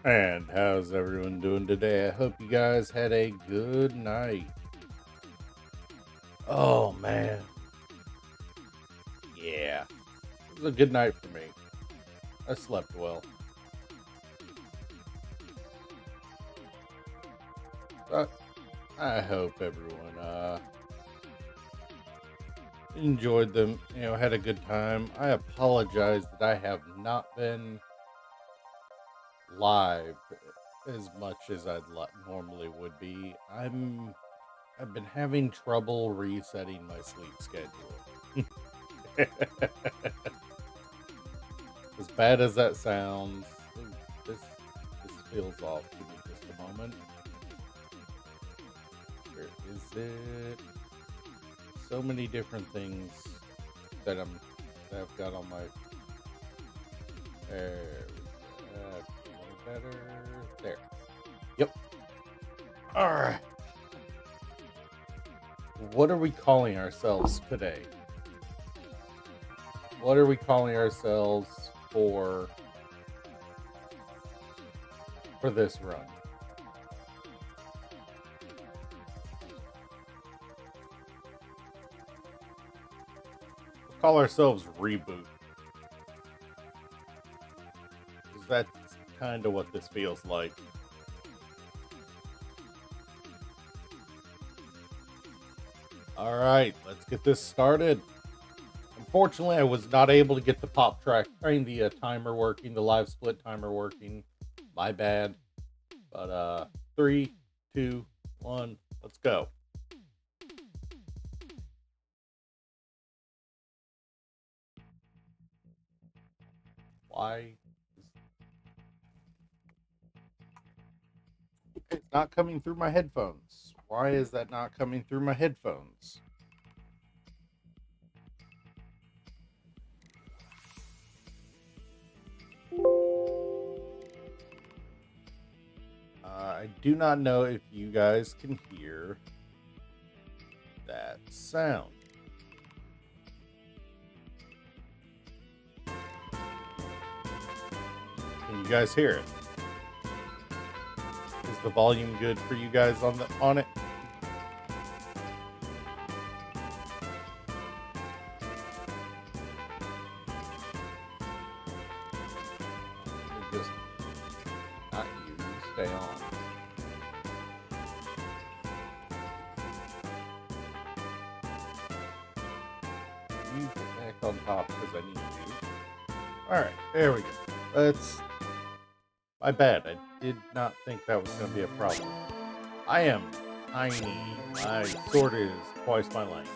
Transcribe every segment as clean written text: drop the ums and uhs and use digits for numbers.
And how's everyone doing today? I hope you guys had a good night. Oh man, yeah, it was a good night for me. I slept well. I, I hope everyone enjoyed them. Had a good time. I apologize that I have not been live as much as normally would be. I've been having trouble resetting my sleep schedule. As bad as that sounds, ooh, this this feels off. Give me just a moment. Where is it? So many different things that I've got on my. There we go. That's a little better. There. Yep. All right. What are we calling ourselves today? What are we calling ourselves for this run? We'll call ourselves Reboot. 'Cause that's kind of what this feels like. All right, let's get this started. Unfortunately, I was not able to get the pop track, the timer working, the live split timer working. My bad. But three, two, one, let's go. Why is it's not coming through my headphones? Why is that not coming through my headphones? I do not know if you guys can hear that sound. Can you guys hear it? Is the volume good for you guys on it? It just not you. You stay on. You get back on top because I need you. All right, there we go. That's my bad. I did not think that was going to be a problem. I am tiny. My sword is twice my length.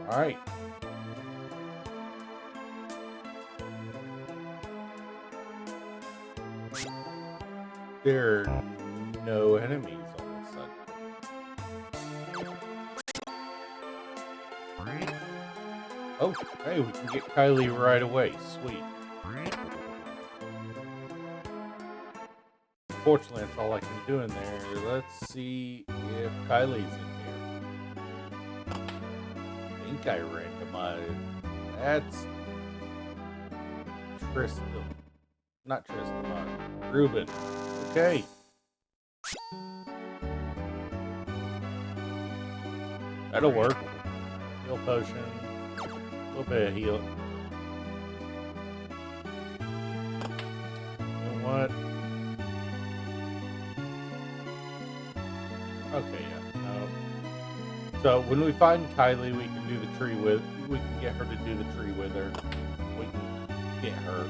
All right. There are no enemies on this side. Oh, hey, we can get Kylie right away. Sweet. Fortunately, that's all I can do in there. Let's see if Kylie's in here. I think I randomized. That's Tristan. Not Tristan. Ruben. Okay. That'll work. Heal potion. A little bit of heal. You know what? Okay, yeah. So when we find Kylie, we can do the tree with. We can get her to do the tree with her. We can get her.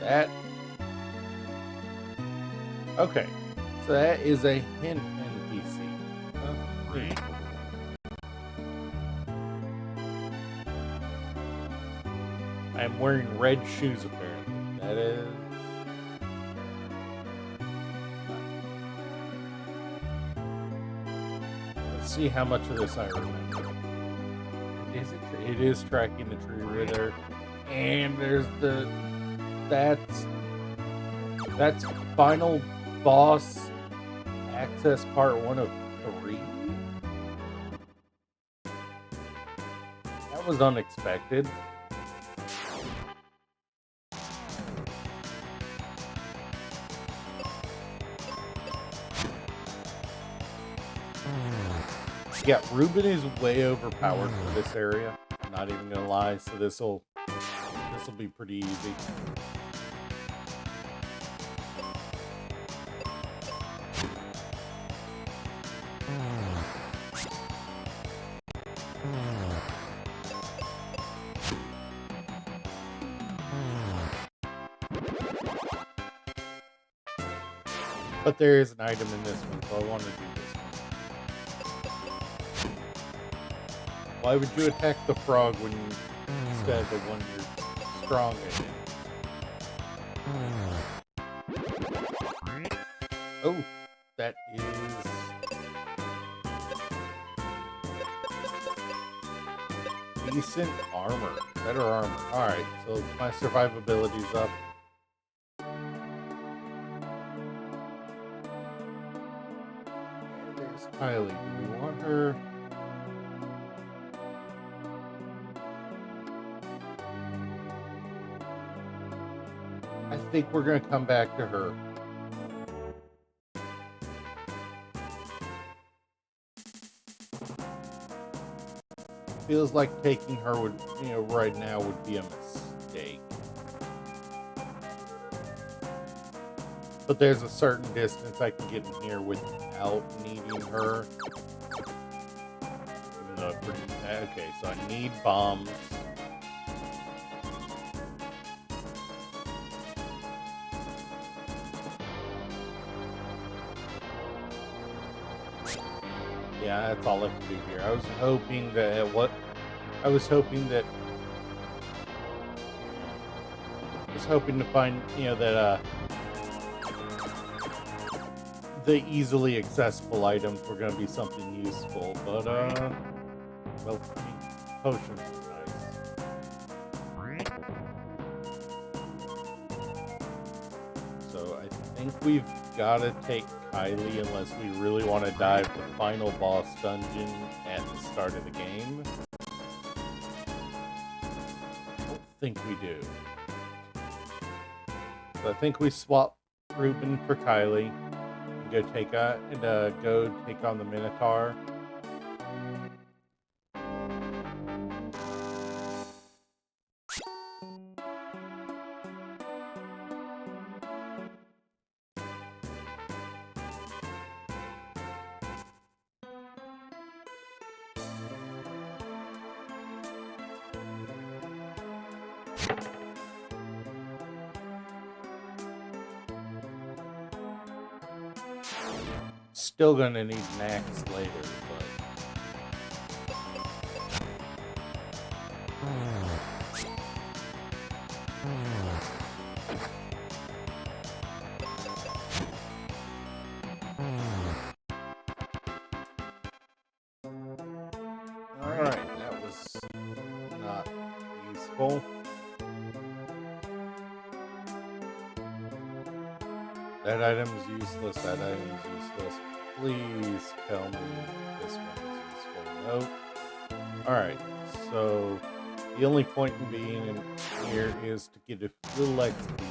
That. Okay. So that is a hint NPC. Neat. I am wearing red shoes apparently. That is. Let's see how much of this I remember. It is tracking the tree ritter, and there's that's final boss access part 1 of 3. That was unexpected. Yeah, Ruben is way overpowered for this area. I'm not even gonna lie, so this'll be pretty easy. But there is an item in this one, so I want to do this one. Why would you attack the frog when instead of the one you're strong against? Oh, that is... decent armor. Better armor. Alright, so my survivability's up. And there's Kylie. Do we want her? I think we're gonna come back to her. Feels like taking her would, right now would be a mistake. But there's a certain distance I can get in here without needing her. Even though okay, so I need bombs. Yeah, that's all I can do here. I was hoping that to find, that the easily accessible items were going to be something useful, but well, I mean, potions are nice. So I think we've got to take Kylie unless we really want to dive the final boss dungeon at the start of the game. I don't think we do. So I think we swap Ruben for Kylie and go take on the Minotaur. Still gonna need an axe later, but... Alright, that was not useful. That item's useless, that item's useless. Please tell me this one is useful. Nope. Alright, so the only point in being in here is to get a little XP.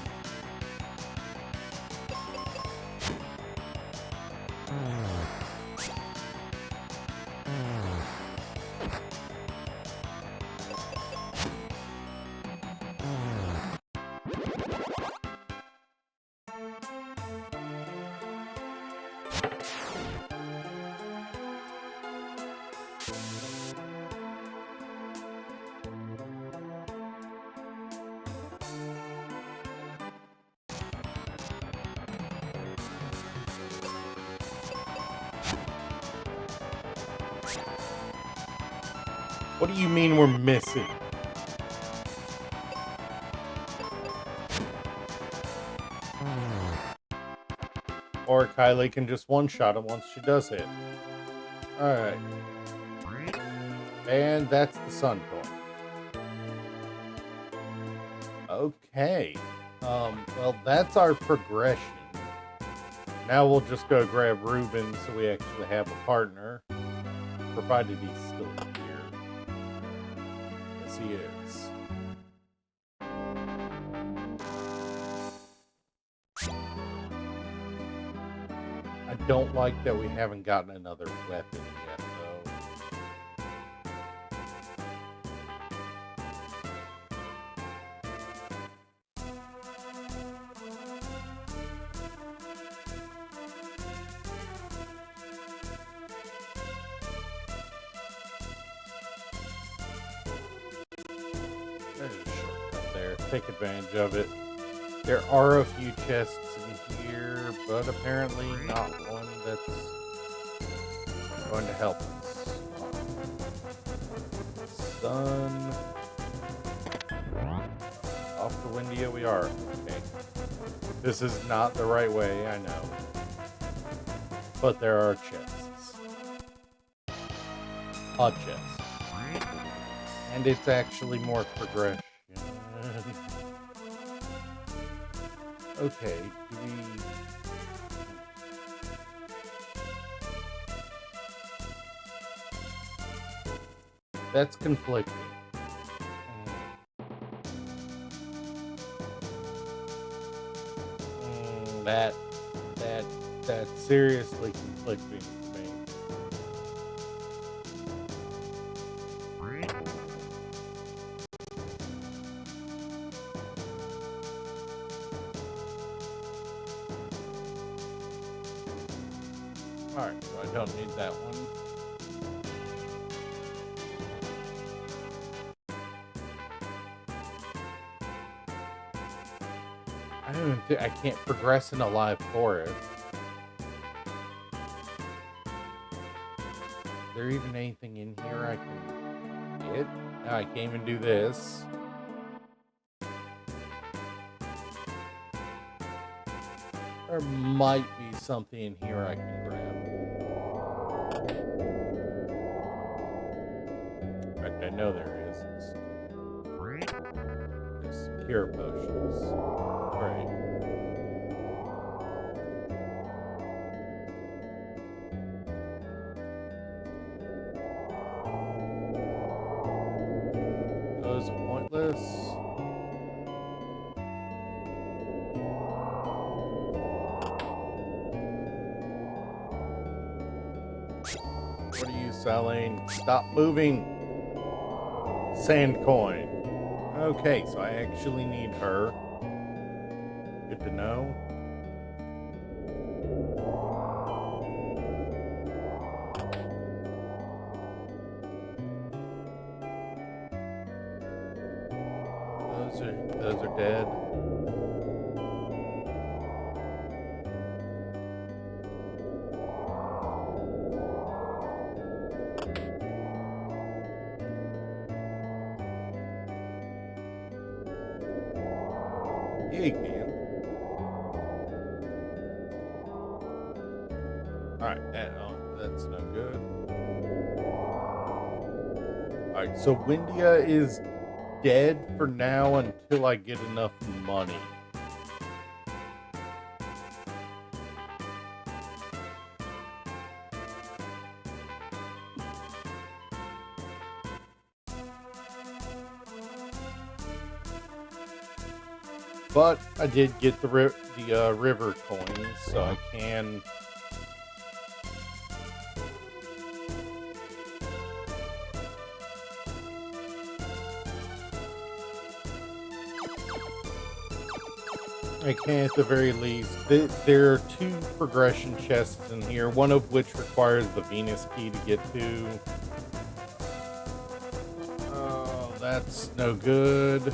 What do you mean we're missing? Or Kylie can just one-shot it once she does hit. Alright. And that's the sun coin. Okay. Well, that's our progression. Now we'll just go grab Ruben so we actually have a partner. Provided he's still here. Yes, he is. I don't like that we haven't gotten another weapon yet, though. There's a shortcut there. Take advantage of it. There are a few chests in here, but apparently not one that's going to help us. Sun. Off to Windia we are. Okay. This is not the right way, I know. But there are chests. A chest. And it's actually more progression. Okay, do we... That's conflicting. That's seriously conflicting to me. Alright, so I don't need that one. I don't even think I can't progress in a live forest. Is there even anything in here I can get? No, I can't even do this. There might be something in here I can grab. In fact, I know there is. It's cure potions. Great. Those are pointless. What are you selling? Stop moving. Sand coin. Okay, so I actually need her. Good to know. Those are dead. Yeah, you can. Alright, that's no good. Alright, so Windia is dead for now until I get enough money. But I did get the river coins, so I can... I can at the very least. There are 2 progression chests in here, one of which requires the Venus key to get to. Oh, that's no good.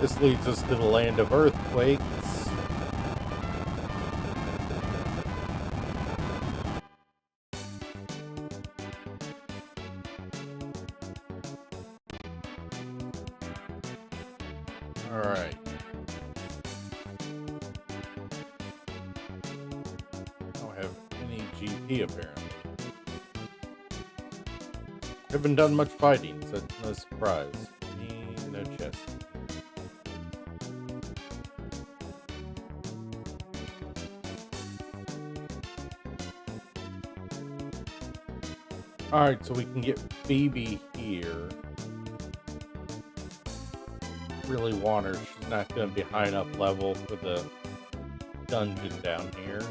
This leads us to the land of earthquakes. Alright. I don't have any GP apparently. Haven't done much fighting, so it's no surprise. No chest. Alright, so we can get Phoebe here. Really want her. She's not going to be high enough level for the dungeon down here.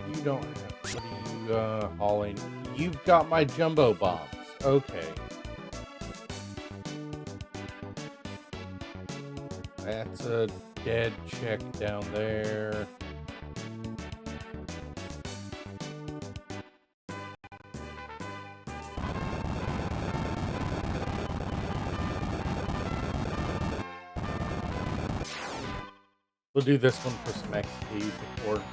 You don't have... What are you, hauling? You've got my jumbo bombs. Okay. That's a dead check down there. We'll do this one for some XP before.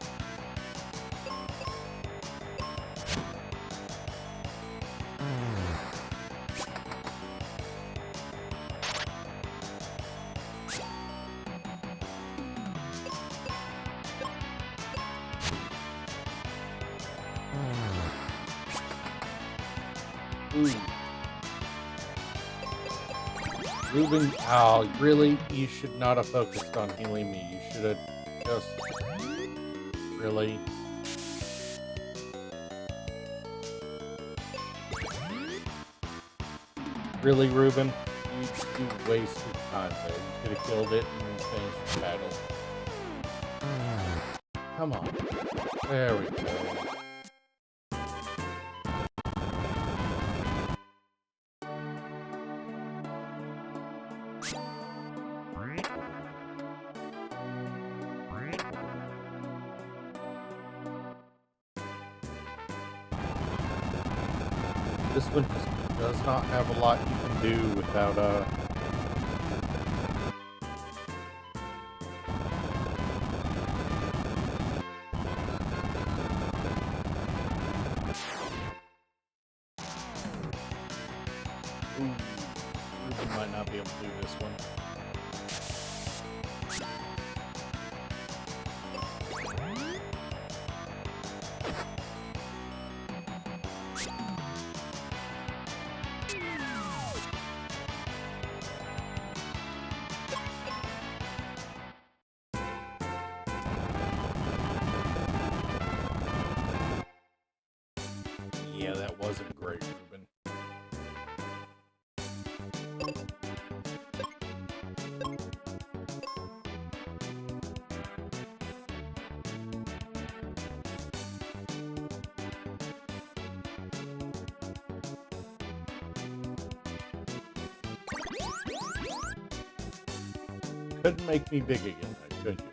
Ooh. Ruben, oh, really? You should not have focused on healing me. You should have just... Really? Really, Ruben? You wasted time there. You could have killed it and finished the battle. Come on. There we go. This one just does not have a lot you can do without Ooh, Ruben might not be able to do this one. Yeah, that wasn't great, Ruben. Couldn't make me big again, could you?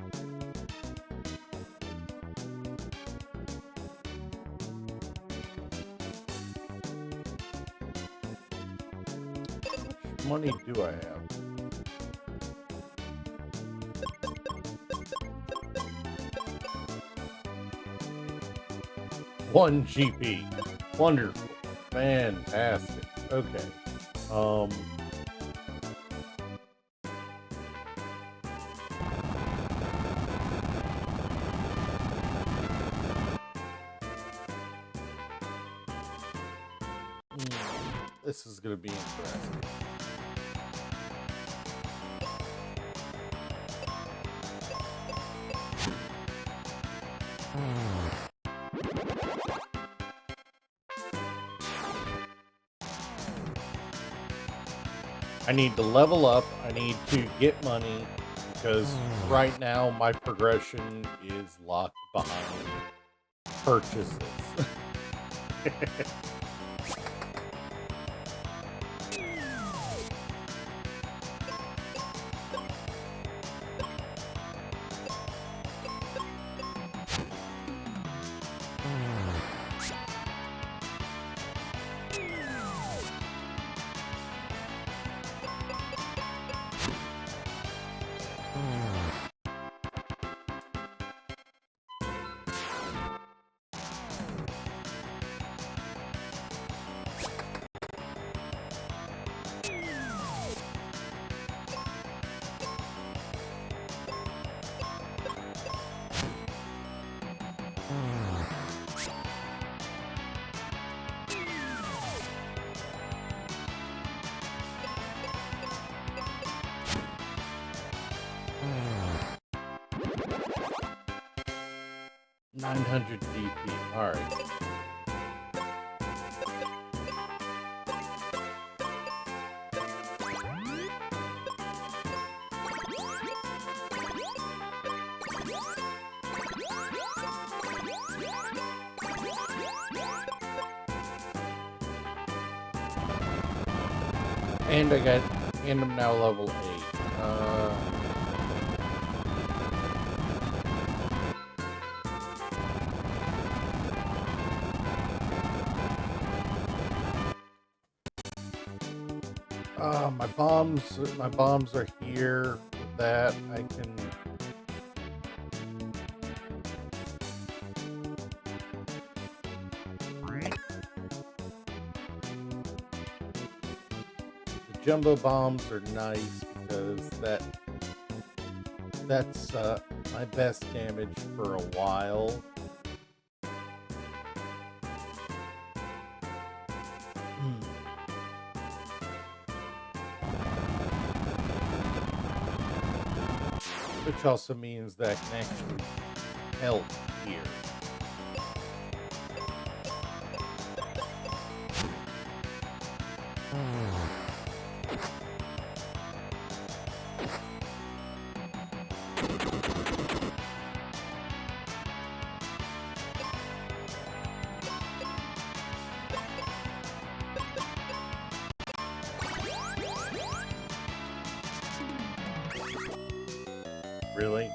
How much money do I have? One GP. Wonderful. Fantastic. Okay. This is going to be interesting. I need to level up. I need to get money because right now my progression is locked behind purchases. $900 DP. All right. And I'm now level 8. My bombs are here. With that, I can. The jumbo bombs are nice because that's my best damage for a while. Which also means that I can actually help here. Really?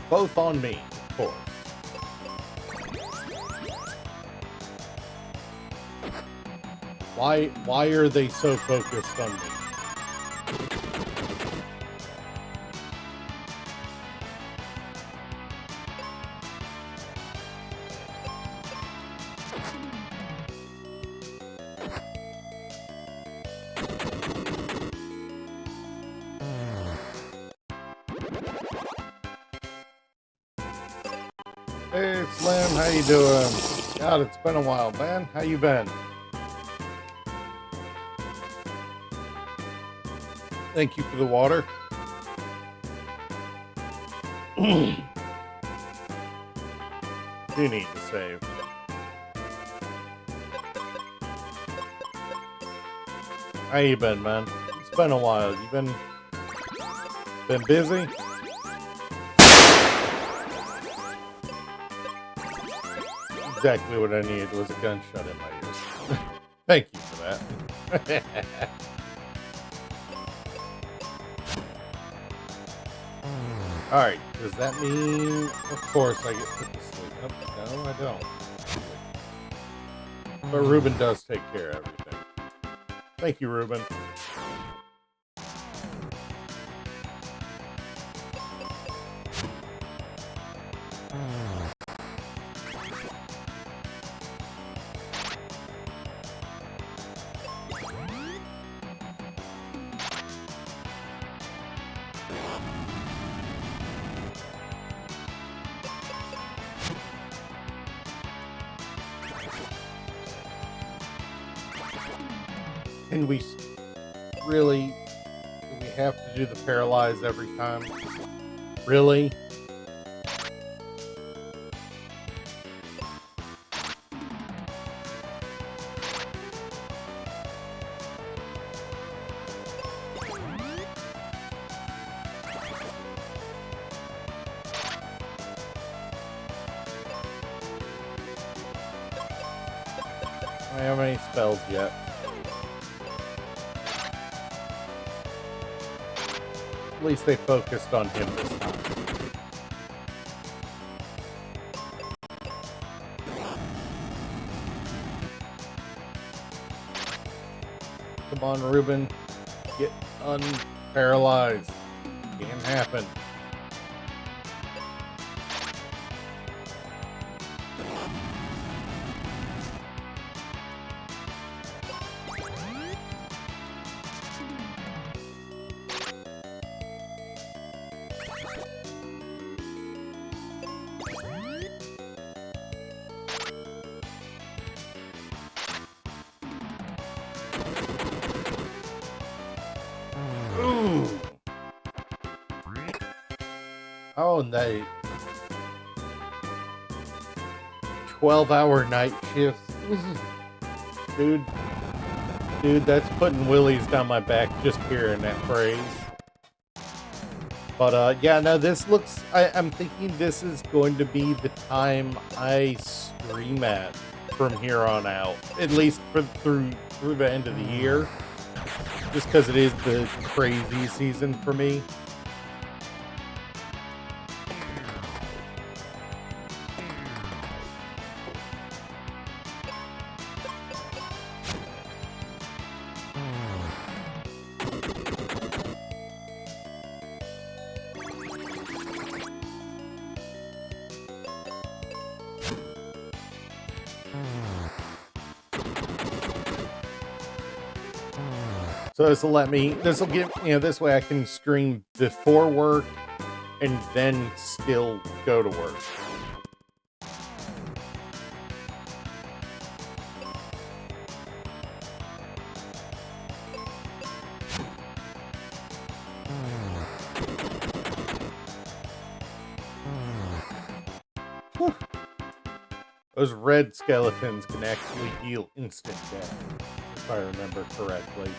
Both on me, of course. Why are they so focused on me? Hey, Slim, how you doing? God, it's been a while, man. How you been? Thank you for the water. Do need to save. How you been, man? It's been a while. You been busy? Exactly what I needed was a gunshot in my ears. Thank you for that. Alright, does that mean... Of course I get put to sleep. Oh, no, I don't. But Ruben does take care of everything. Thank you, Ruben. Can we really... Do we have to do the paralyze every time? Really? I don't have any spells yet. At least they focused on him this time. Come on, Ruben. Get unparalyzed. Can't happen. Ooh. Oh, nice. 12-hour night shifts. Dude, that's putting willies down my back just hearing that phrase. But yeah, no, this looks, I'm thinking this is going to be the time I stream at from here on out, at least through the end of the year, just because it is the crazy season for me. So this will give, this way I can stream before work and then still go to work. Whew. Those red skeletons can actually heal instant death, if I remember correctly.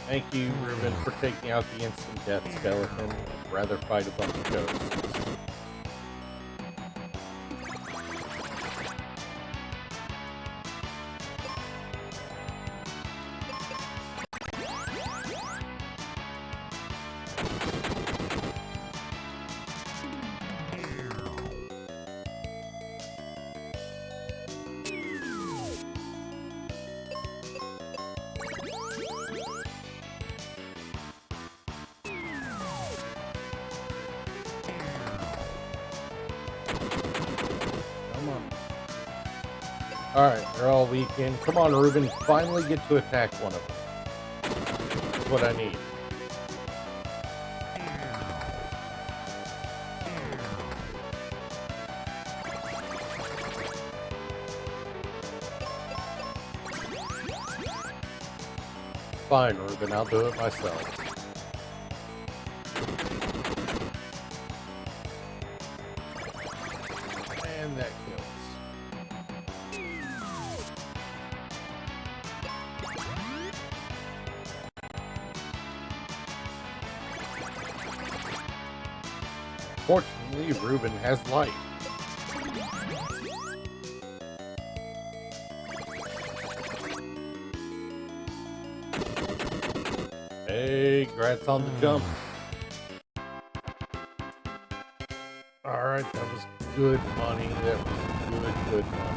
Thank you, Ruben, for taking out the instant death skeleton. I'd rather fight a bunch of ghosts. Alright, they're all weakened. Come on, Ruben, finally get to attack one of them. That's what I need. Fine, Ruben, I'll do it myself. And that kills. Fortunately, Ruben has light. Hey, congrats on the jump. Alright, that was good money. That was good money.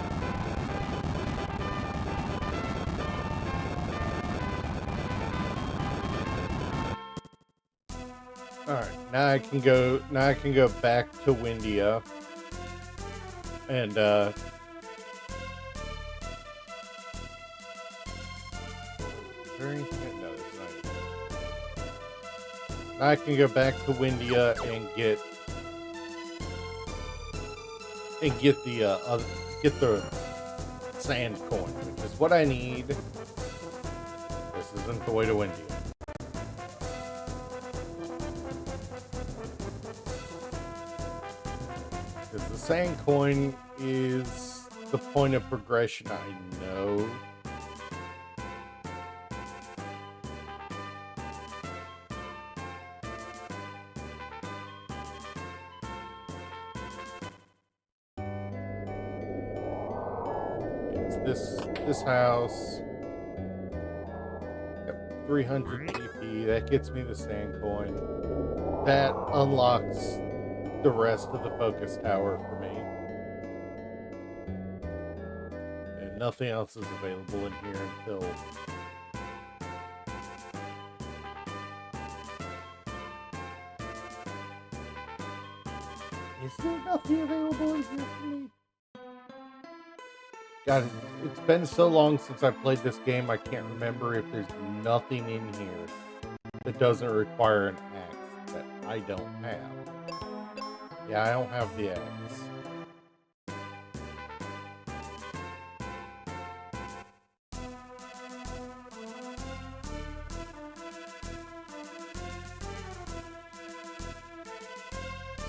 Alright, now I can go back to Windia. And is there anything? No, there's not. Now I can go back to Windia and get the sand coin, which is what I need. This isn't the way to Windia. Because the sand coin is the point of progression I know. It's this house. Yep, 300 GP. That gets me the sand coin. That unlocks the rest of the focus tower for me. And nothing else is available in here until Is there nothing available in here for me? God, it's been so long since I played this game, I can't remember if there's nothing in here that doesn't require an axe that I don't have. Yeah, I don't have the axe.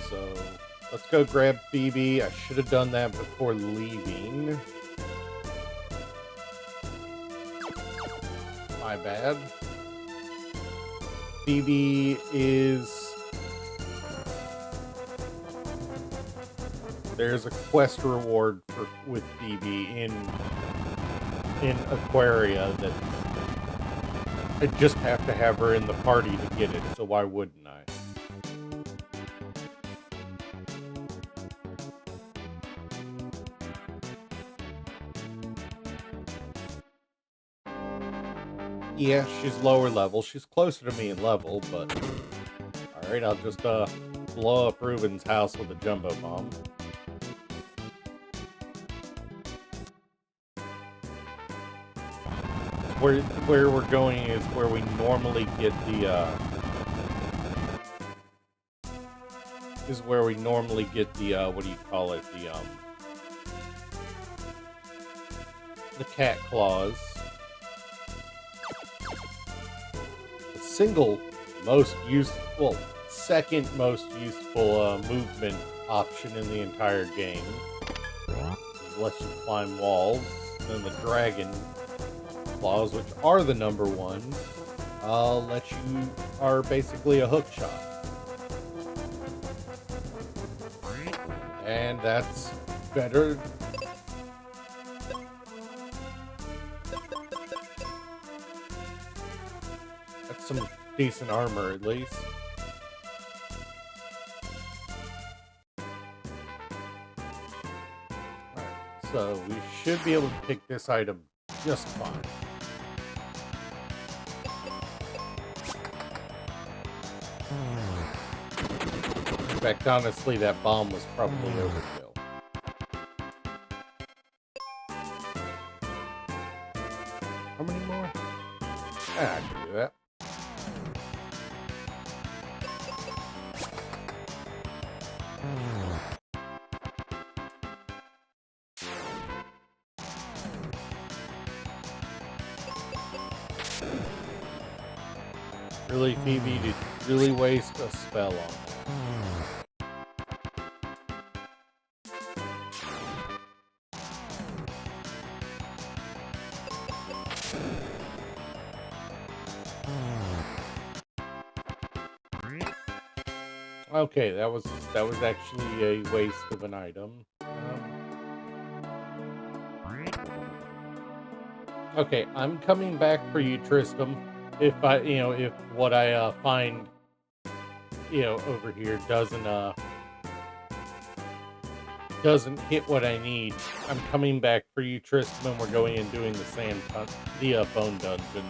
So, let's go grab Phoebe. I should have done that before leaving. My bad. Phoebe is... There's a quest reward with Phoebe in Aquaria that I just have to have her in the party to get it, so why wouldn't I? Yeah, she's lower level. She's closer to me in level, but... Alright, I'll just blow up Ruben's house with a jumbo bomb. Where we're going is where we normally get the what do you call it? The cat claws. The second most useful movement option in the entire game. It lets you climb walls. Then the dragon claws, which are the number one, are basically a hook shot. And that's better. That's some decent armor, at least. Alright, so we should be able to pick this item just fine. In fact, honestly, that bomb was probably overkill. How many more? I can do that. Really, Phoebe, did you really waste a spell on that? Okay, that was actually a waste of an item. Okay, I'm coming back for you, Tristram. If what I find, over here doesn't hit what I need, I'm coming back for you, Tristram, and we're going and doing the bone dungeon.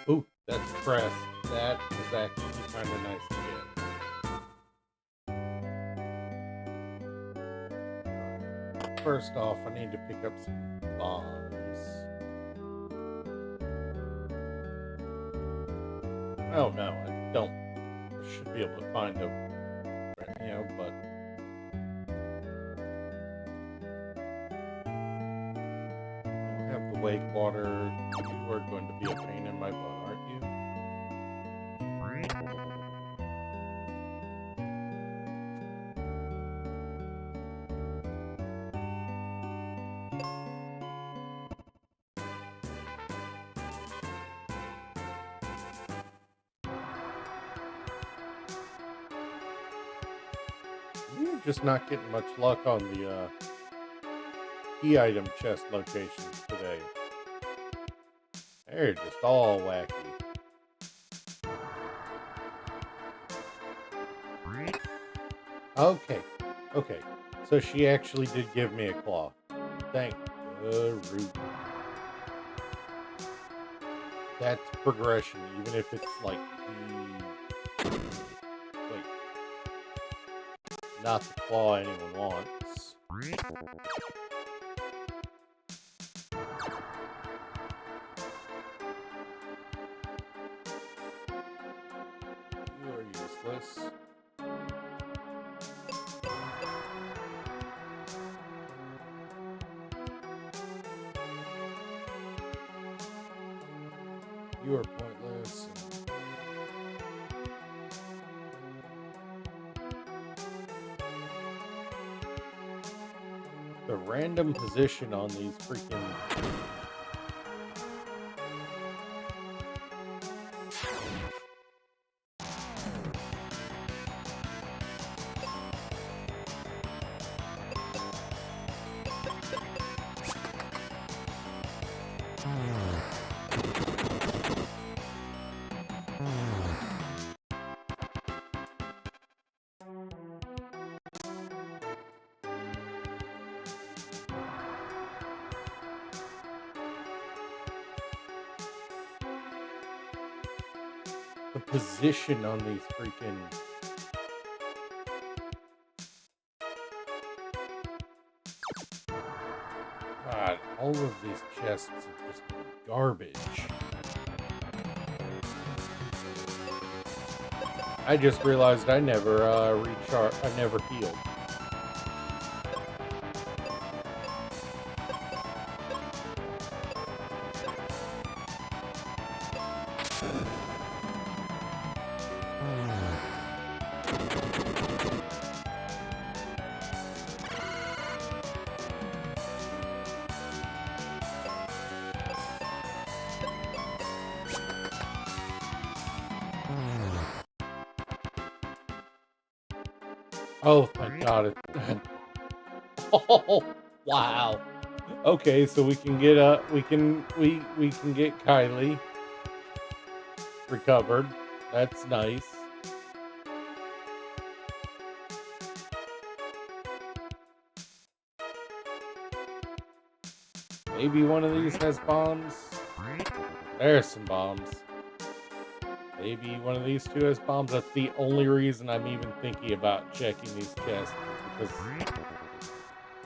Ooh, that's press. That is actually kind of nice to get. First off, I need to pick up some bombs. Oh no, I don't. I should be able to find them right now, but I have the wake water. You are going to be a pain in my butt, aren't you? You're just not getting much luck on the key item chest locations today. They're just all wacky. Okay. So she actually did give me a claw. Thank Rude. That's progression, even if it's like wait, not the claw anyone wants. You are useless. You are pointless. The random position on these freaking... the position on these freaking... God, all of these chests are just garbage. I just realized I never I never healed. Oh, thank God it... Oh, wow. Okay, so we can get we can get Kylie recovered. That's nice. Maybe one of these has bombs. There's some bombs. Maybe one of these two has bombs. That's the only reason I'm even thinking about checking these chests, because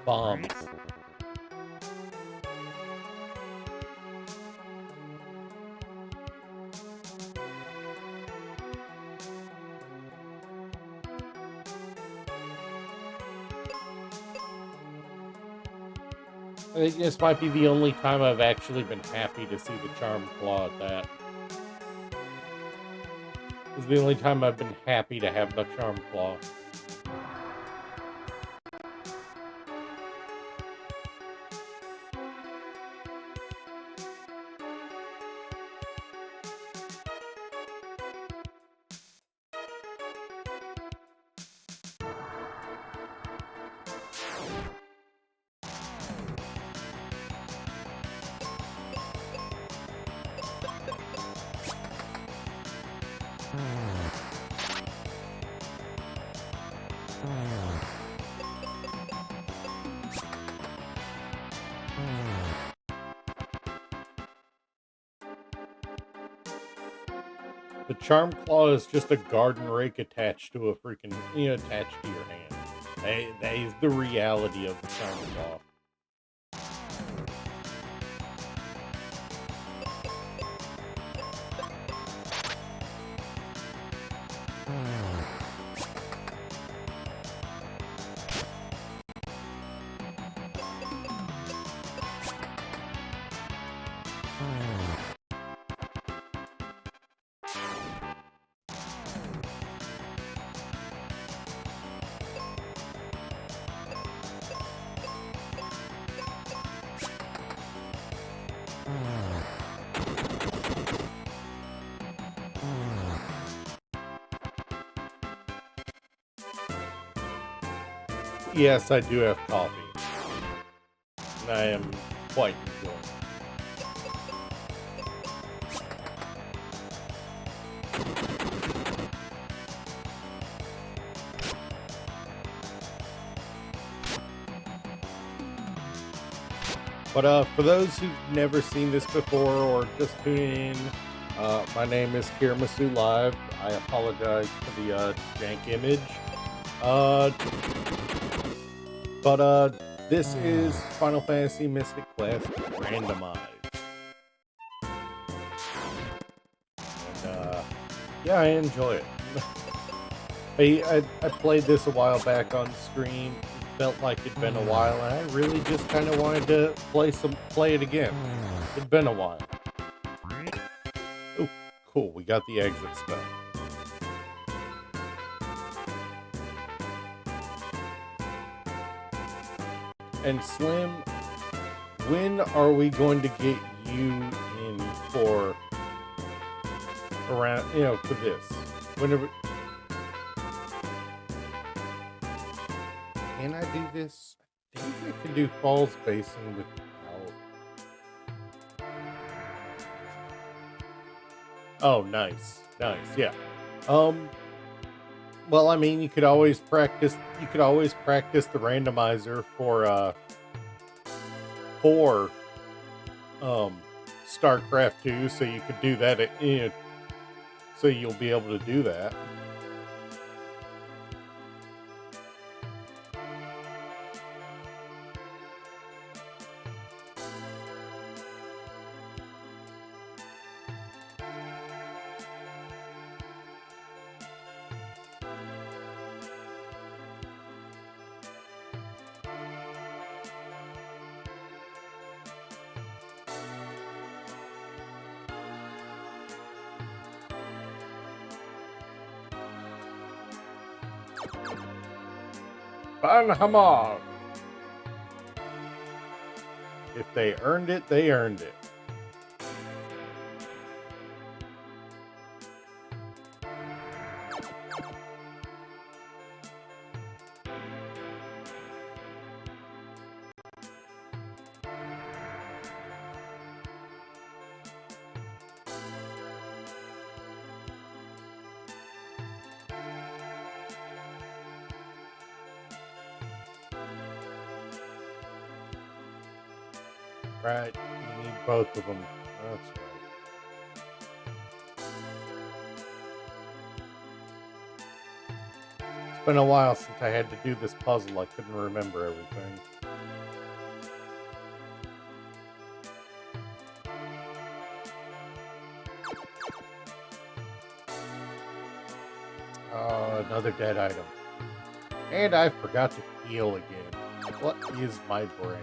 bombs. I think this might be the only time I've actually been happy to see the Charm Claw at that. This is the only time I've been happy to have the Charm Claw. The Charm Claw is just a garden rake attached to a freaking, attached to your hand. That is the reality of the timer law. Yes, I do have coffee. And I am quite enjoying it. But for those who've never seen this before or just tuning in, my name is Kiramasu Live. I apologize for the jank image. But this is Final Fantasy Mystic Quest Randomized. And yeah, I enjoy it. I played this a while back on stream. It felt like it'd been a while, and I really just kind of wanted to play it again. It'd been a while. Oh, cool. We got the exit spell. And Slim, when are we going to get you in for around, for this? Whenever. Can I do this? I think I can do falls basing without. Oh, nice. Nice, yeah. Well, I mean, you could always practice the randomizer for StarCraft 2, so you could do that so you'll be able to do that. Banhamar. If they earned it, they earned it. Right, you need both of them. That's right. It's been a while since I had to do this puzzle. I couldn't remember everything. Another dead item. And I forgot to heal again. What is my brain?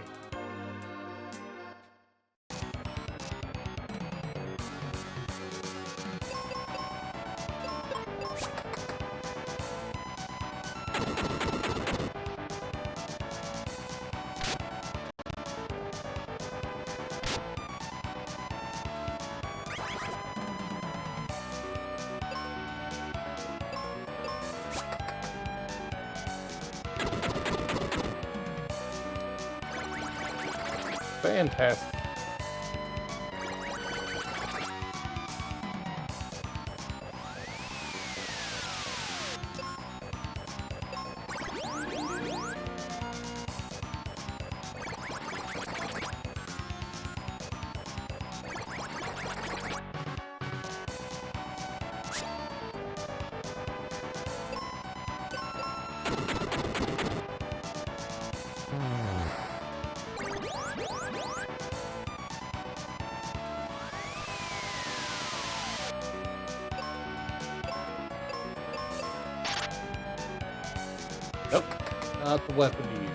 Fantastic. Nope, not the weapon to use.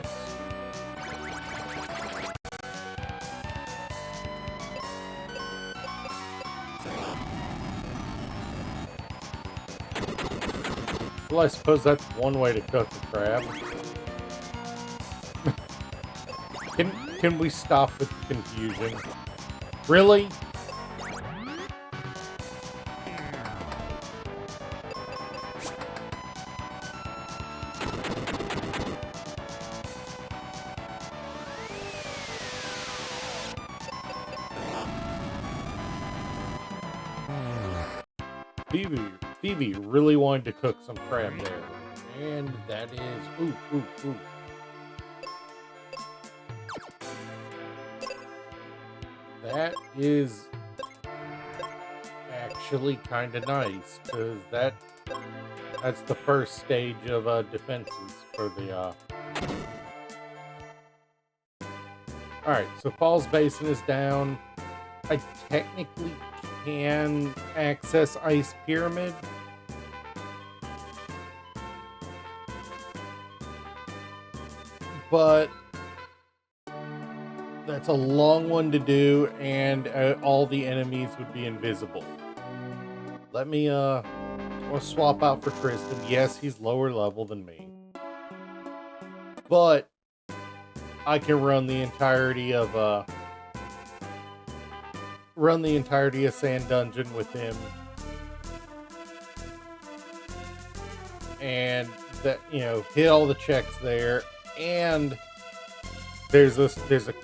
Well, I suppose that's one way to cook a crab. Can we stop with the confusion? Really? Phoebe really wanted to cook some crab there. And that is... Ooh, ooh, ooh. That is actually kind of nice, because that's the first stage of defenses for the... Alright, so Falls Basin is down. I technically can access Ice Pyramid. But that's a long one to do, and all the enemies would be invisible. Let me I'll swap out for Tristan. Yes, he's lower level than me, but I can run the entirety of Sand Dungeon with him, and that, you know, hit all the checks there. And there's a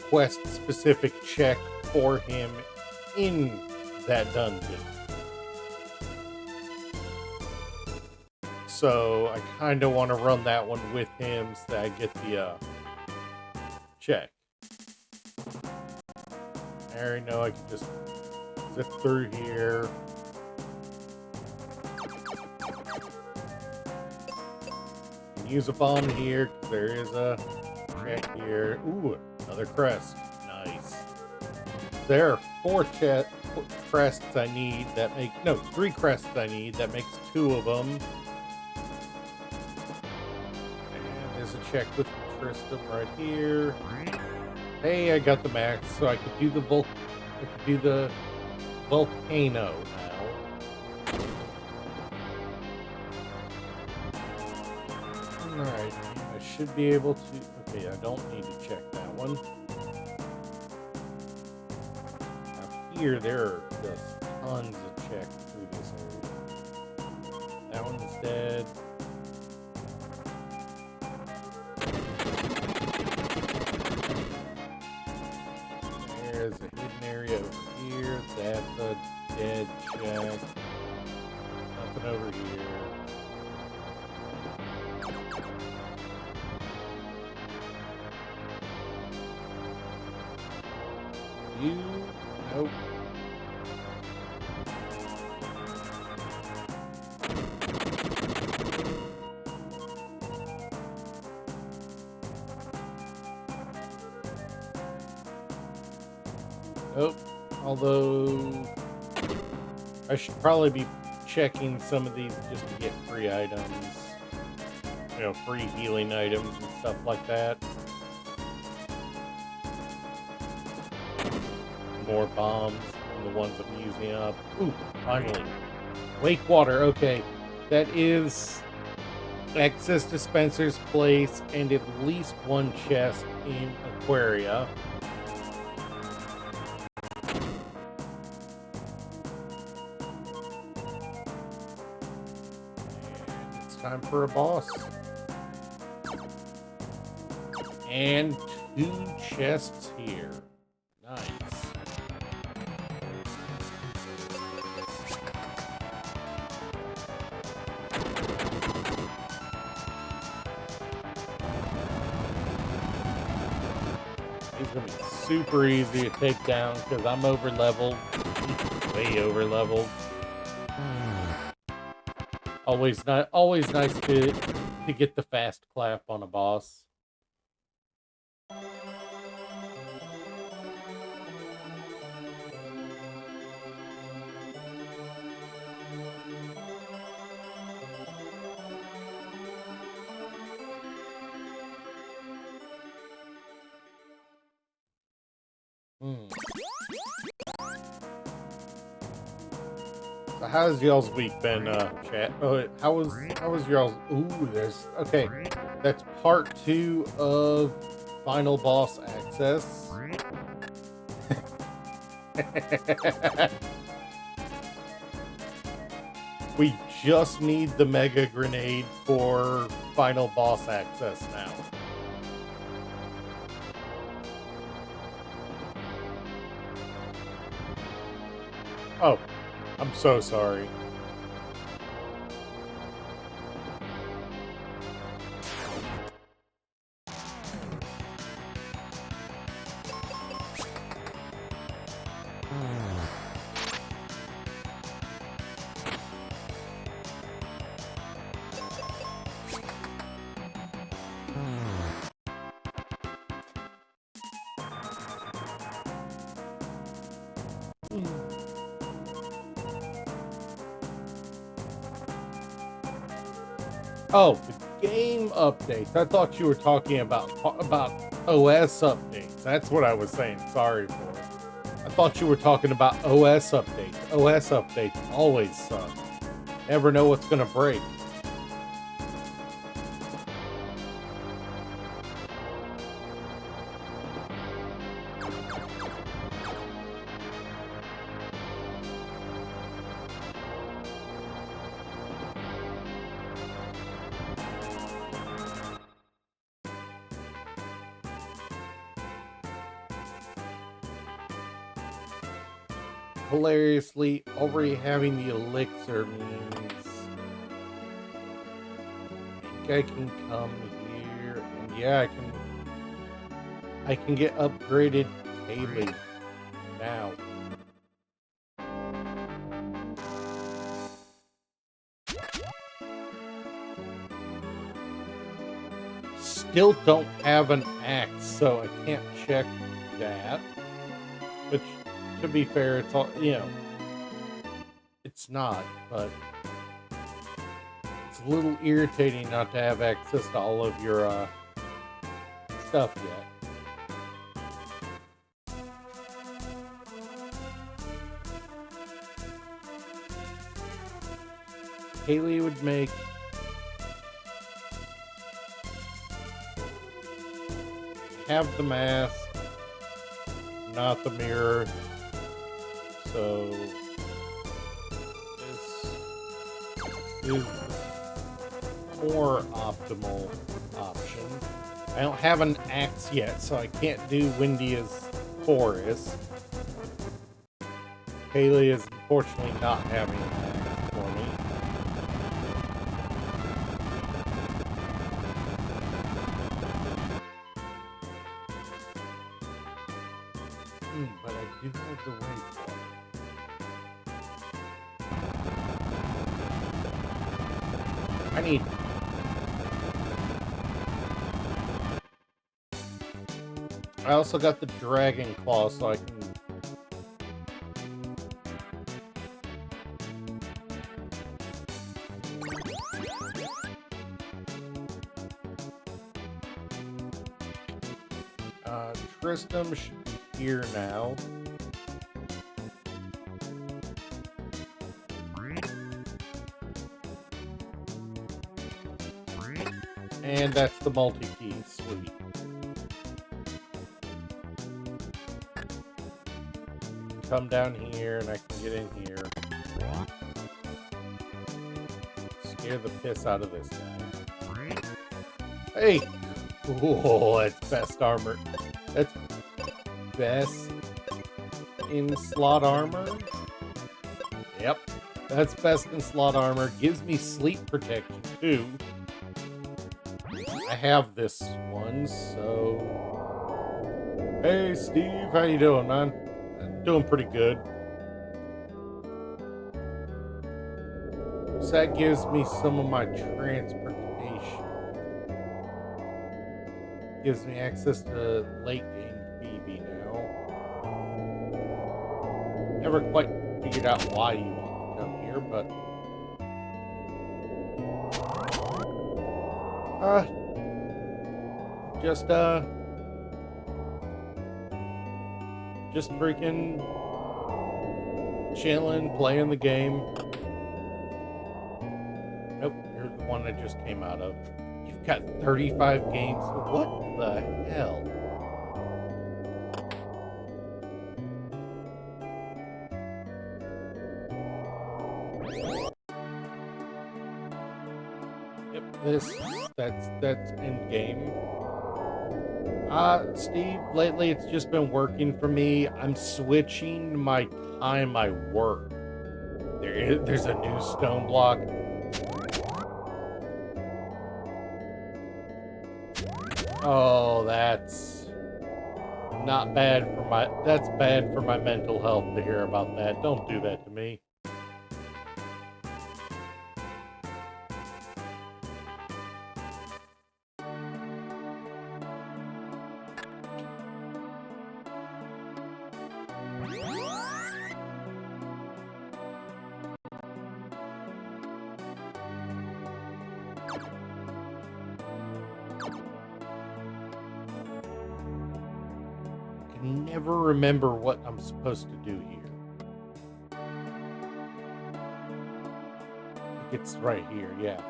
quest specific check for him in that dungeon. So I kind of want to run that one with him so that I get the check. I already know I can just zip through here. Use a bomb here, because there is a check here. Ooh, another crest. Nice. There are 4 crests I need that make... No, 3 crests I need. That makes 2 of them. And there's a check with Tristan right here. Hey, I got the max, so I could do the volcano now. Alright, I should be able to... Okay, I don't need to check that one. Now here, there are just tons of checks through this area. That one's dead. There's a hidden area over here. That's a dead check. Nothing over here. Nope. Nope. Although I should probably be checking some of these just to get free items. You know, free healing items and stuff like that. More bombs than the ones I'm using up. Ooh, finally. Wake water, okay. That is access to Spencer's place and at least 1 chest in Aquaria. And it's time for a boss. And 2 chests here. Nice. He's gonna be super easy to take down because I'm over leveled. Way over leveled. Always nice to get the fast clap on a boss. how's y'all's week been, chat? Oh, how was y'all's? Ooh, there's okay. That's part 2 of Final Boss Access. We just need the Mega Grenade for Final Boss Access now. Oh, I'm so sorry. Oh, the game updates. I thought you were talking about OS updates. That's what I was saying. Sorry for it. I thought you were talking about OS updates. OS updates always suck. Never know what's gonna break. Hilariously, already having the elixir means I think I can come here and yeah, I can get upgraded Kaylee now. Still don't have an axe, so I can't check that. Which, to be fair, it's all, it's not, but it's a little irritating not to have access to all of your stuff yet. Haley would make have the mask, not the mirror. So this is more optimal option. I don't have an axe yet, so I can't do Windia's Forest. Haley is unfortunately not having an axe for me. But I do have the way for it. I need. I also got the Dragon Claw, so I can. Tristram should be here now. And that's the multi-key, sweet. Come down here and I can get in here. Scare the piss out of this guy. Hey! Whoa, that's best armor. That's best in slot armor. Yep, that's best in slot armor. Gives me sleep protection too. I have this one, so... Hey, Steve, how you doing, man? I'm doing pretty good. So that gives me some of my transportation. Gives me access to late game Phoebe now. Never quite figured out why you want to come here, but... Just freaking chilling, playing the game. Nope, you're the one I just came out of. You've got 35 games. What the hell? Yep, that's in game. Steve, lately it's just been working for me. I'm switching my time I work. There's a new stone block. Oh, that's not bad for that's bad for my mental health to hear about that. Don't do that to me. I can never remember what I'm supposed to do here. I think it's right here, yeah.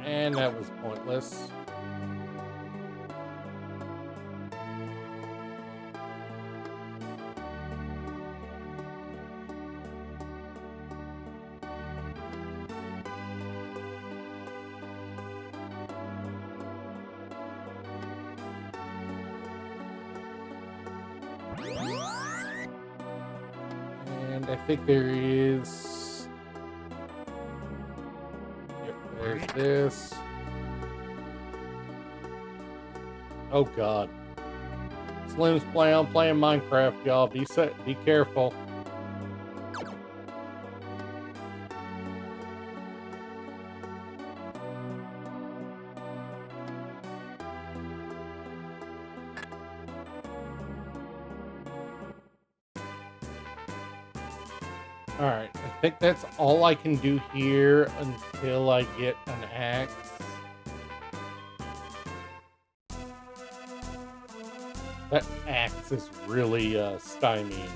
And that was pointless. And I think there is... Yep, there's this. Oh god. Slim's playing Minecraft, y'all. Be careful. Alright, I think that's all I can do here until I get an axe. That axe is really stymieing me.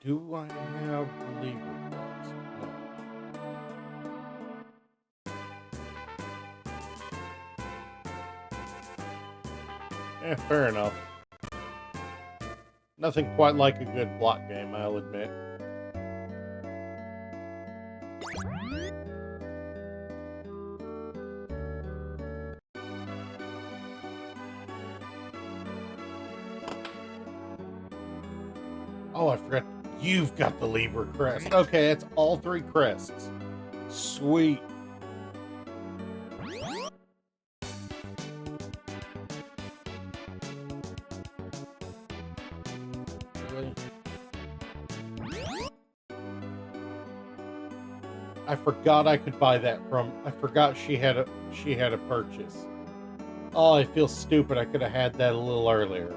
Do I have the lever pressed? No. Fair enough. Nothing quite like a good block game, I'll admit. Oh, I forgot. You've got the Libra crest. Okay, it's all 3 crests. Sweet. Really? I forgot I could buy that from... I forgot she had a purchase. Oh, I feel stupid. I could have had that a little earlier.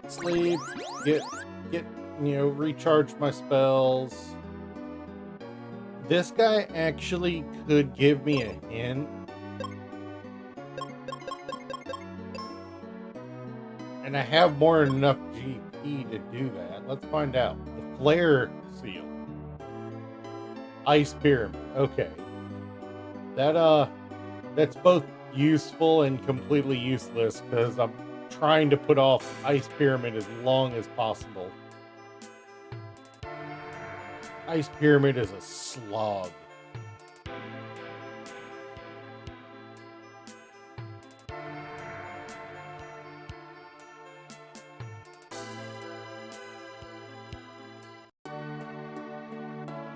Sleep, get, recharge my spells. This guy actually could give me a hint. And I have more than enough GP to do that. Let's find out. The Flare Seal. Ice Pyramid. Okay. That's both useful and completely useless because I'm trying to put off Ice Pyramid as long as possible. Ice Pyramid is a slog.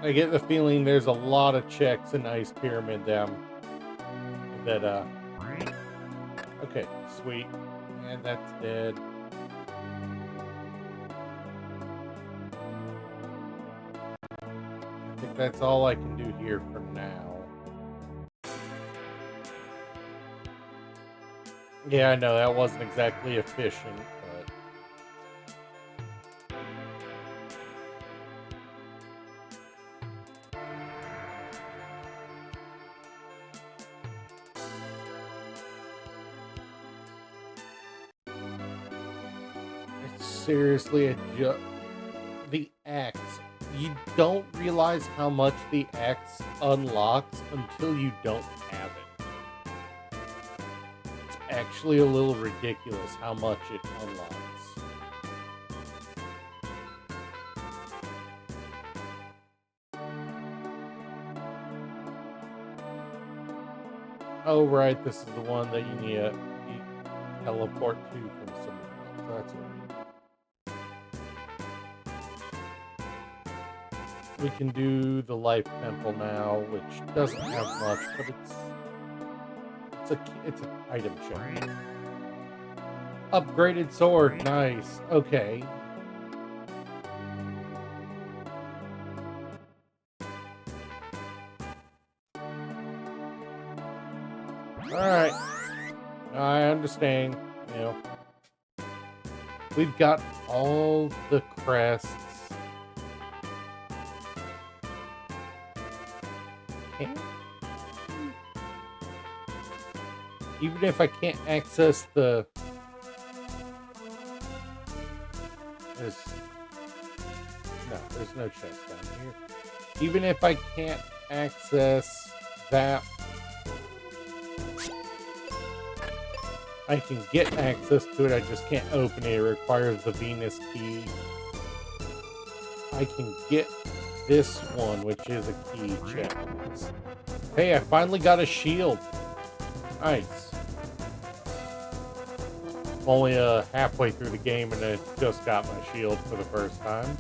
I get the feeling there's a lot of checks in Ice Pyramid that okay, sweet. And that's dead. I think that's all I can do here for now. Yeah, I know that wasn't exactly efficient, but it's seriously the axe. You don't realize how much the axe unlocks until you don't have it. It's actually a little ridiculous how much it unlocks. Oh, right, this is the one that you need to teleport to from somewhere else. That's right. We can do the Life Temple now, which doesn't have much, but it's an item check. Upgraded sword, nice. Okay. Alright. I understand, you know. We've got all the crests. Even if I can't access the... there's no chest down here. Even if I can't access that, I can get access to it, I just can't open it. It requires the Venus key. I can get this one, which is a key check. Hey, I finally got a shield. Nice. I'm only halfway through the game and I just got my shield for the first time.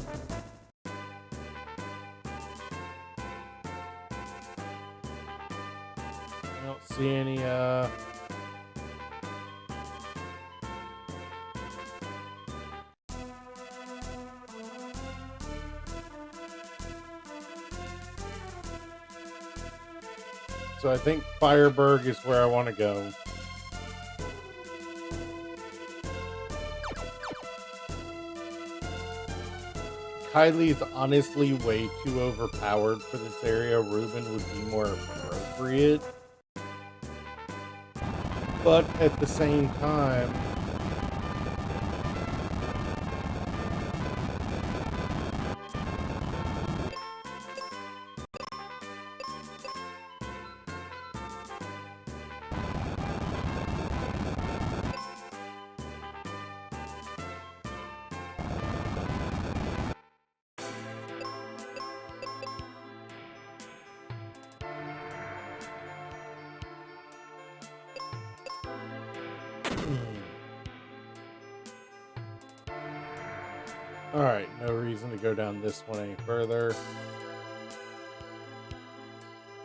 I don't see any so I think Fireburg is where I want to go. Kylie's honestly way too overpowered for this area. Ruben would be more appropriate. But at the same time, alright, no reason to go down this one any further.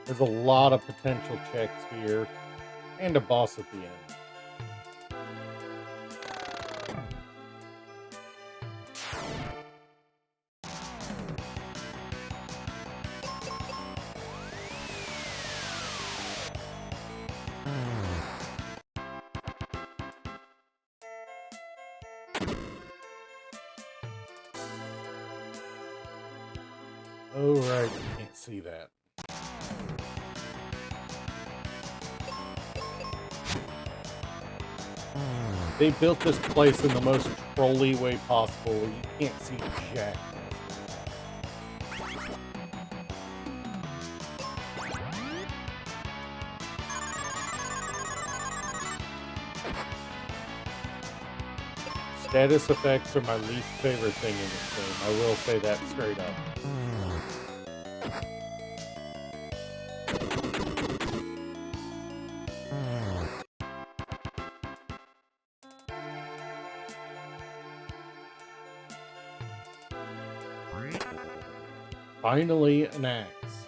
There's a lot of potential checks here, and a boss at the end. Oh, right, you can't see that. They built this place in the most trolly way possible. You can't see jack. Status effects are my least favorite thing in this game. I will say that straight up. Finally, an axe.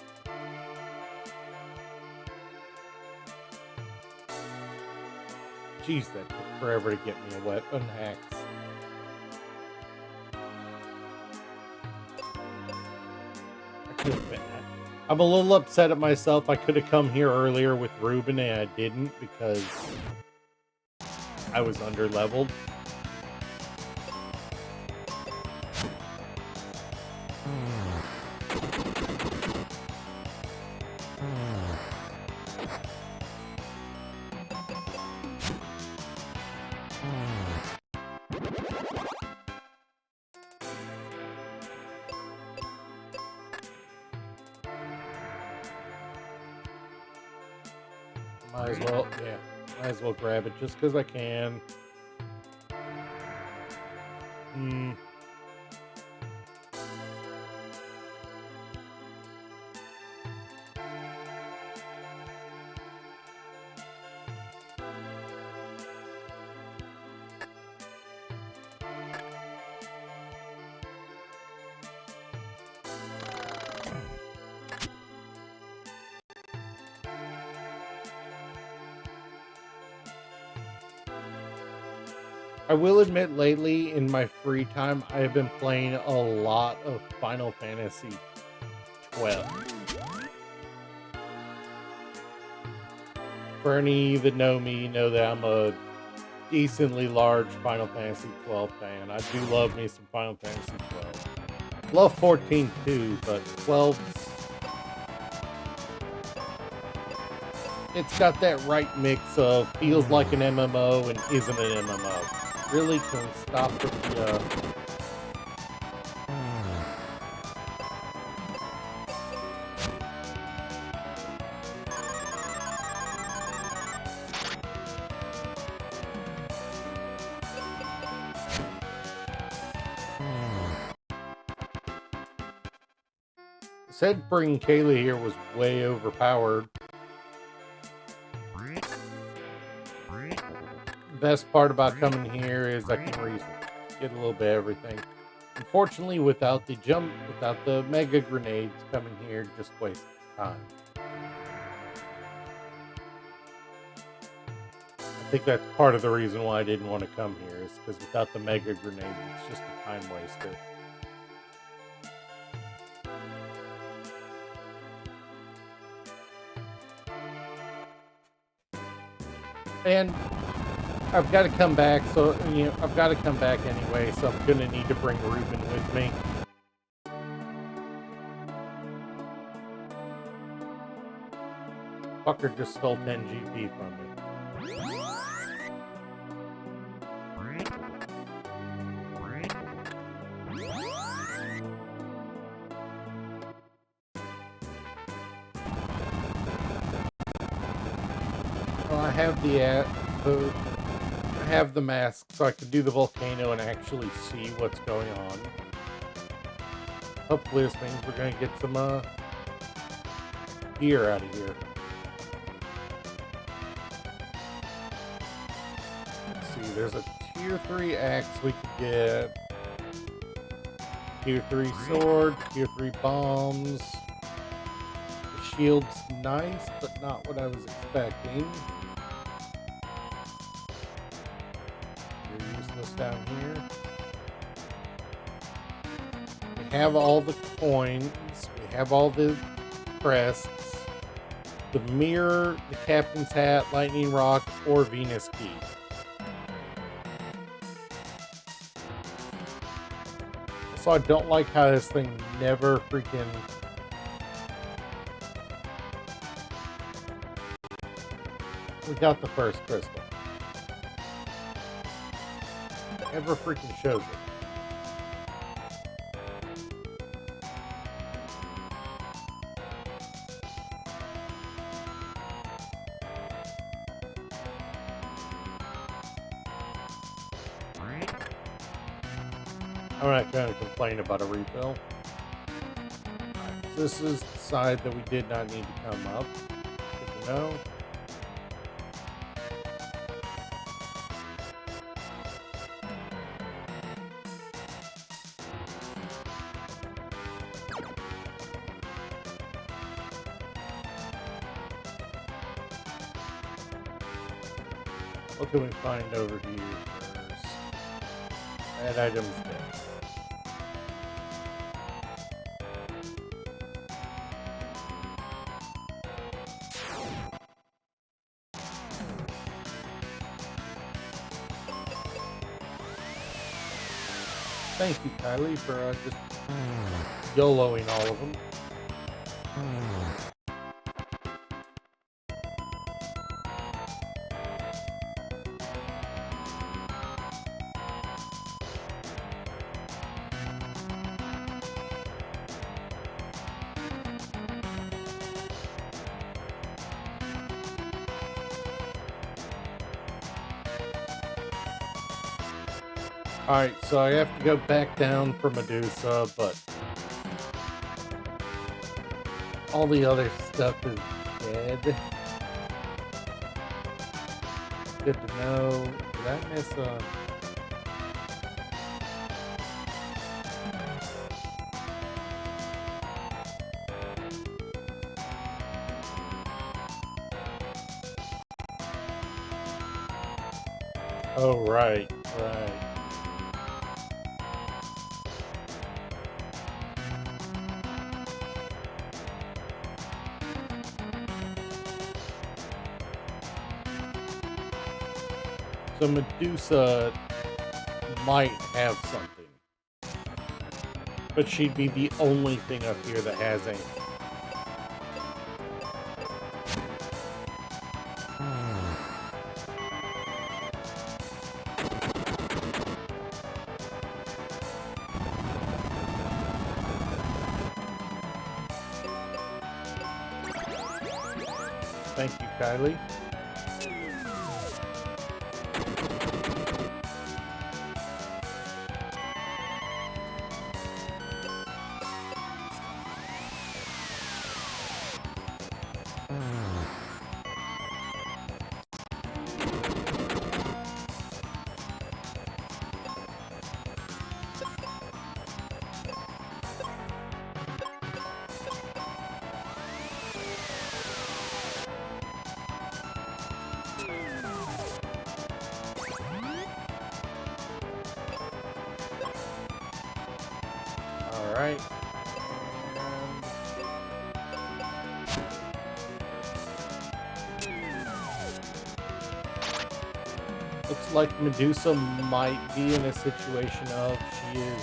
Jeez, that took forever to get me an axe. I could have been I'm a little upset at myself. I could have come here earlier with Ruben and I didn't because I was under leveled. Might as well, yeah. Might as well grab it just because I can. I will admit, lately in my free time, I have been playing a lot of Final Fantasy 12. For any that know me, know that I'm a decently large Final Fantasy 12 fan. I do love me some Final Fantasy 12. Love 14 too, but 12, it's got that right mix of feels like an MMO and isn't an MMO. Really can stop with the said bringing Kayla here was way overpowered. The best part about coming here is I can get a little bit of everything. Unfortunately, without the mega grenades, coming here just wastes time. I think that's part of the reason why I didn't want to come here, is because without the mega grenades, it's just a time waster. And I've got to come back, so I've got to come back anyway, so I'm gonna need to bring Ruben with me. Fucker just stole 10 GP from me. Well, I have the mask, so I can do the volcano and actually see what's going on. Hopefully this means we're gonna get some gear out of here. Let's see, there's a tier 3 axe we could get. Tier 3 sword, tier 3 bombs. The shield's nice, but not what I was expecting. You're useless down here. We have all the coins. We have all the crests. The mirror, the captain's hat, lightning rock, or Venus key. So I don't like how this thing never freaking... We got the first crystal. Never freaking shows it. I'm not going to complain about a refill. Right, so this is the side that we did not need to come up. Good to know. What can we find over here first? Add items there. Thank you, Kylie, for just YOLOing all of them. Alright, so I have to go back down for Medusa, but all the other stuff is dead. Good to know. Did I miss a... Oh, right, right. So Medusa might have something, but she'd be the only thing up here that has anything. Thank you, Kylie. Alright. Looks like Medusa might be in a situation of she is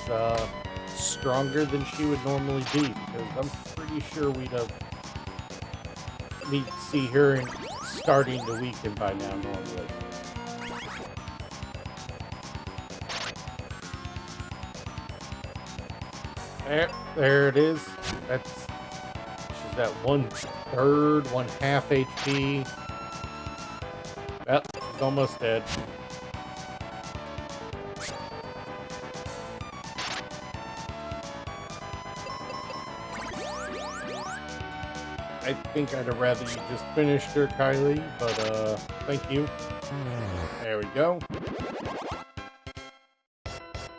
stronger than she would normally be, because I'm pretty sure we'd see her starting to weaken by now normally. There it is. She's at 1/3, 1/2 HP. Well, she's almost dead. I think I'd have rather you just finished her, Kylie, but thank you. There we go.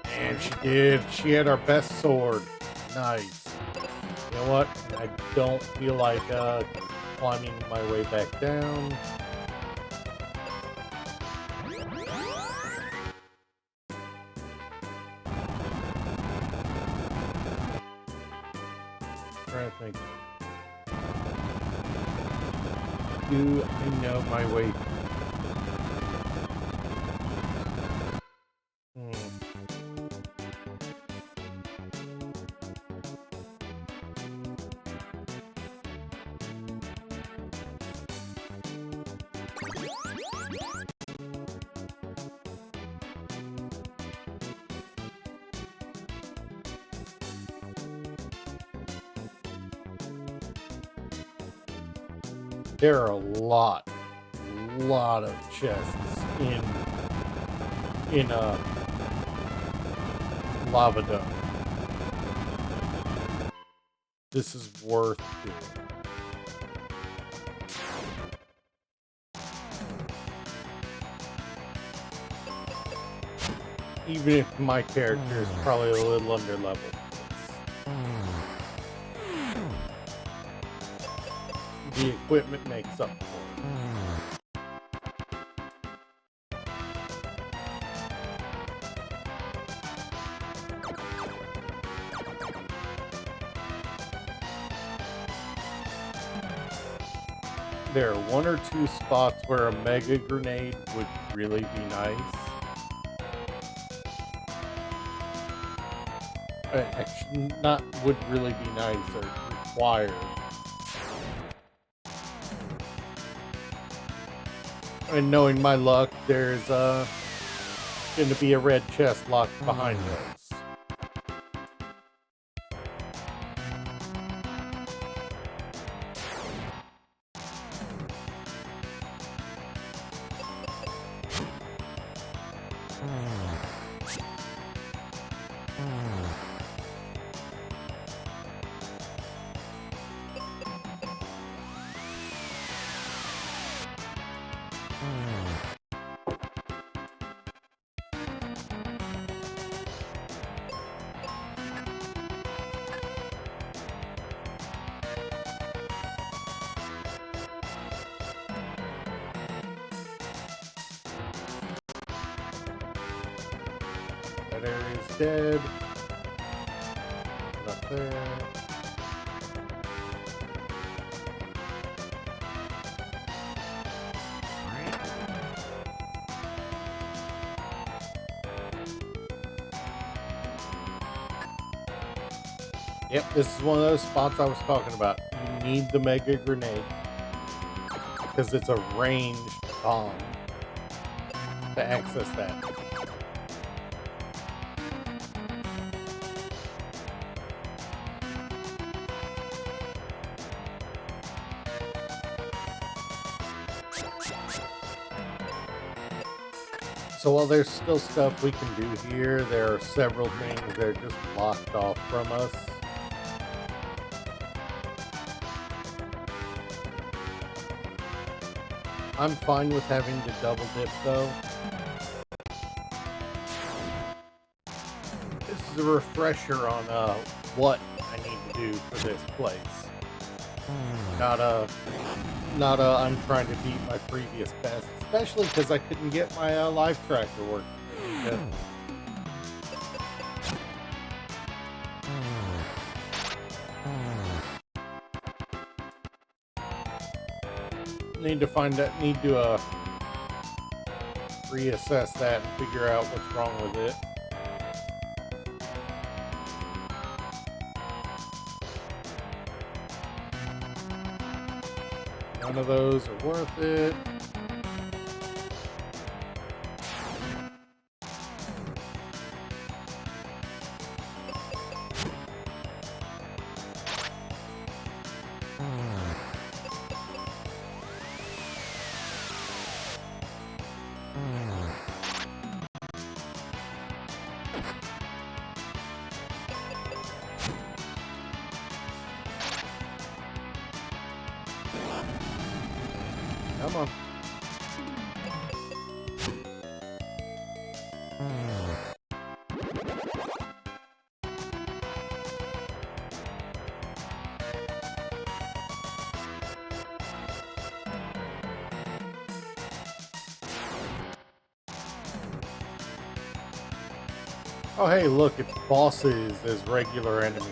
And she did. She had our best sword. Nice. You know what? I don't feel like climbing my way back down. Trying to think. Do I know my way? There are a lot of chests in a lava dome. This is worth doing. Even if my character is probably a little under level. The equipment makes up for it. There are one or two spots where a mega grenade would really be nice. Actually, not would really be nice or required. And knowing my luck, there's going to be a red chest locked behind those. That area's dead. Not there. Yep, this is one of those spots I was talking about. You need the Mega Grenade because it's a ranged bomb to access that. So while there's still stuff we can do here, there are several things that are just blocked off from us. I'm fine with having to double dip though. This is a refresher on what I need to do for this place. Not I'm trying to beat my previous best, especially because I couldn't get my live tracker working. Yeah. Need to reassess that and figure out what's wrong with it. None of those are worth it. Come on. Oh hey, look, it's bosses as regular enemies.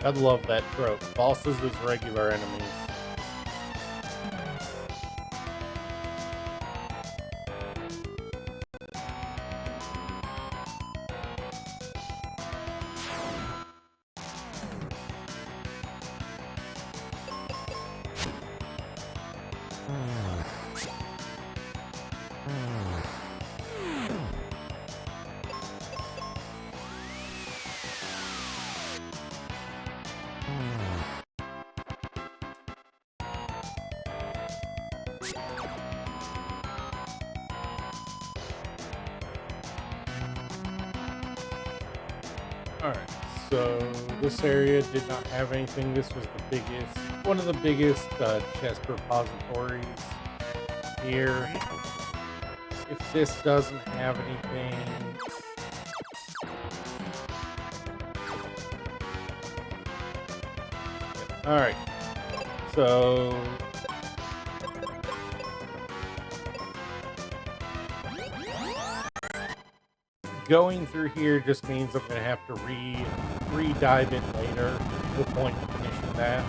I'd love that trope. Bosses as regular enemies. Alright, so this area did not have anything. This was one of the biggest chest repositories here. If this doesn't have anything... Alright, so... going through here just means I'm gonna have to re-dive in later to the point of finishing that.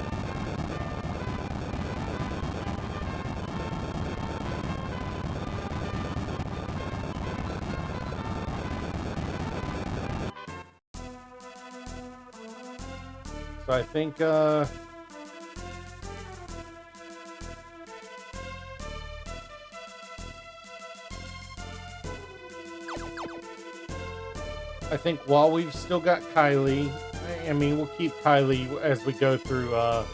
So I think while we've still got Kylie, I mean, we'll keep Kylie as we go through, I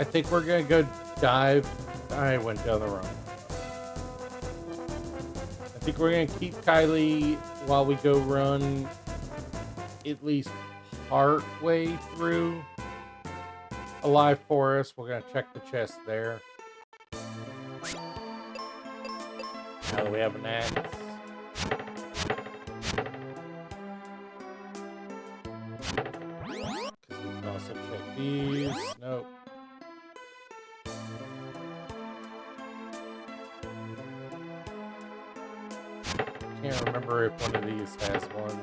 think we're gonna go dive. I went down the wrong. I think we're gonna keep Kylie while we go run at least part way through Alive Forest. We're gonna check the chest there. Now that we have an axe. Because we can also check these. Nope. Can't remember if one of these has one.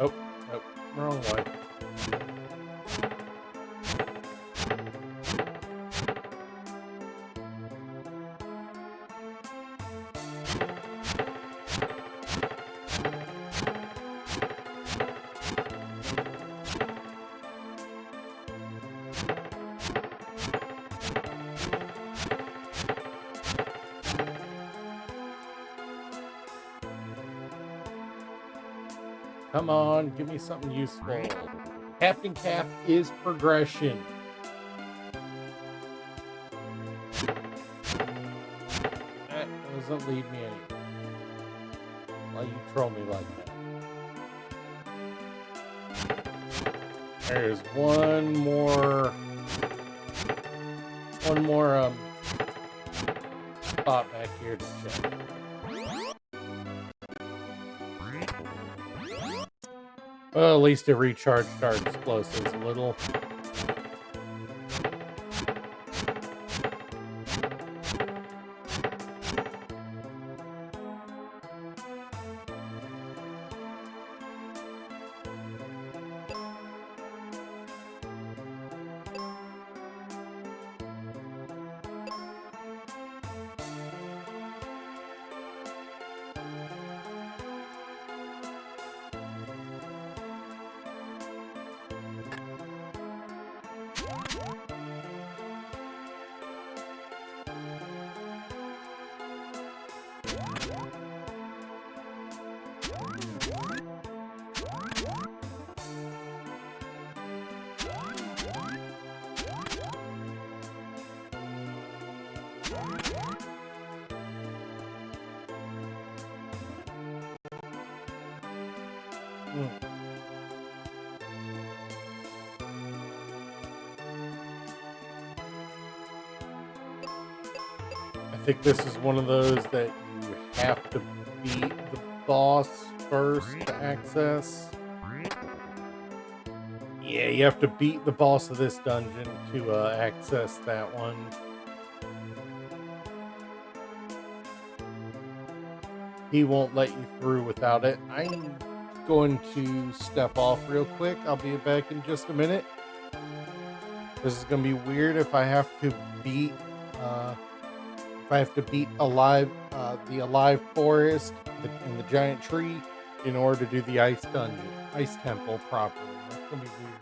Oh, nope, wrong way. Come on, give me something useful. Captain Cap is progression. That doesn't lead me anywhere. Why you troll me like that? There's one more spot back here to check. Well, at least it recharged our explosives a little. I think this is one of those that you have to beat the boss first to access. Yeah, you have to beat the boss of this dungeon to access that one. He won't let you through without it. I'm going to step off real quick. I'll be back in just a minute. This is going to be weird if I have to beat the Alive Forest and the giant tree in order to do the ice temple properly. That's going to be weird.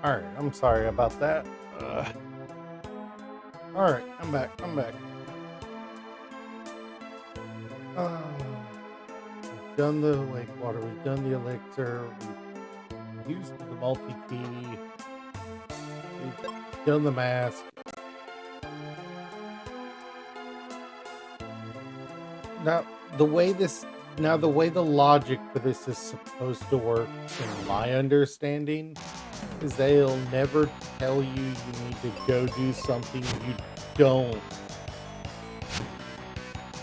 Alright, I'm sorry about that. Alright, I'm back. We've done the lake water, we've done the elixir, we've used the multi-key, we've done the mask. Now, the way the logic for this is supposed to work, in my understanding, is they'll never tell you need to go do something you don't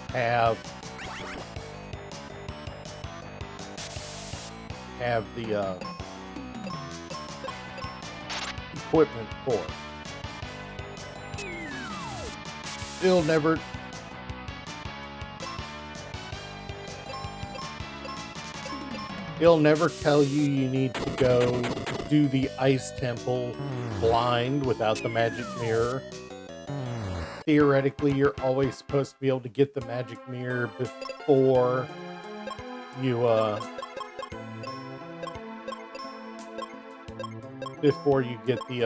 have the equipment for. They'll never tell you need to go do the ice temple blind without the magic mirror. Theoretically, you're always supposed to be able to get the magic mirror before you get the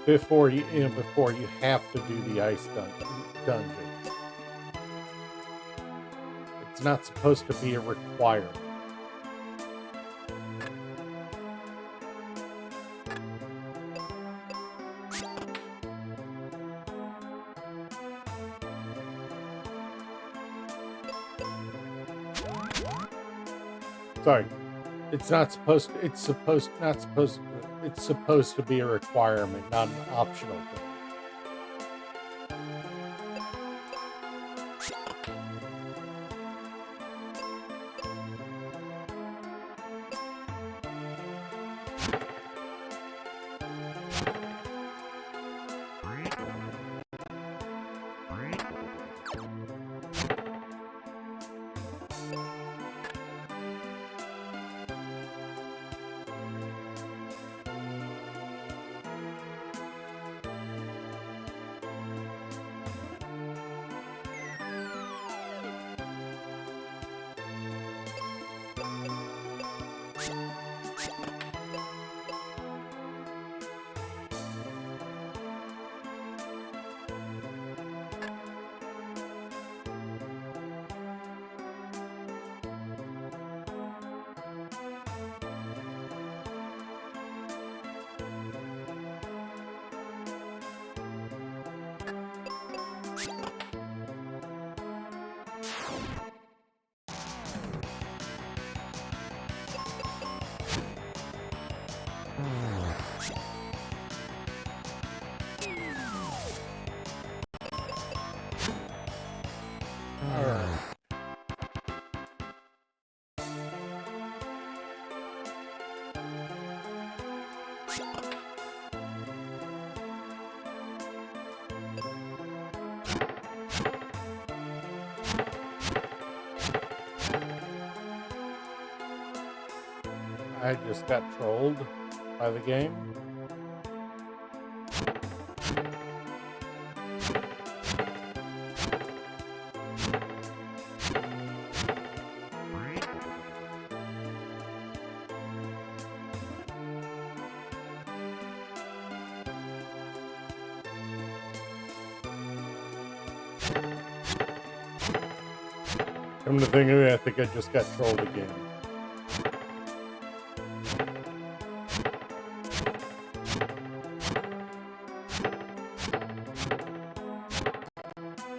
before you have to do the ice dungeon. It's not supposed to be a requirement. Sorry. It's supposed to be a requirement, not an optional thing. I just got trolled by the game. Come to think of it, I think I just got trolled again.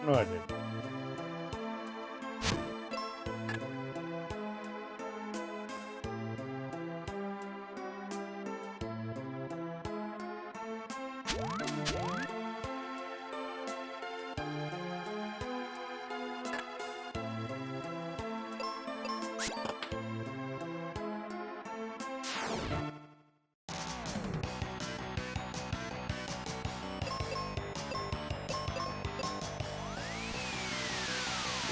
No, I didn't.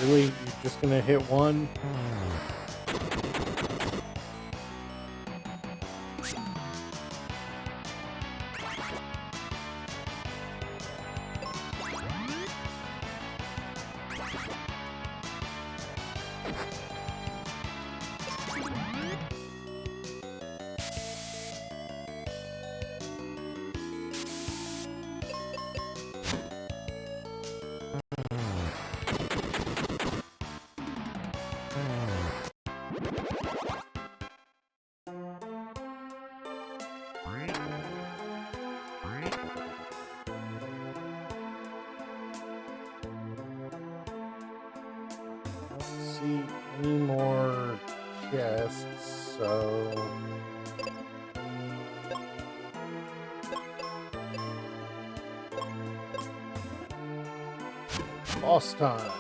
Really? You're just gonna hit one? see any more chests, so boss time.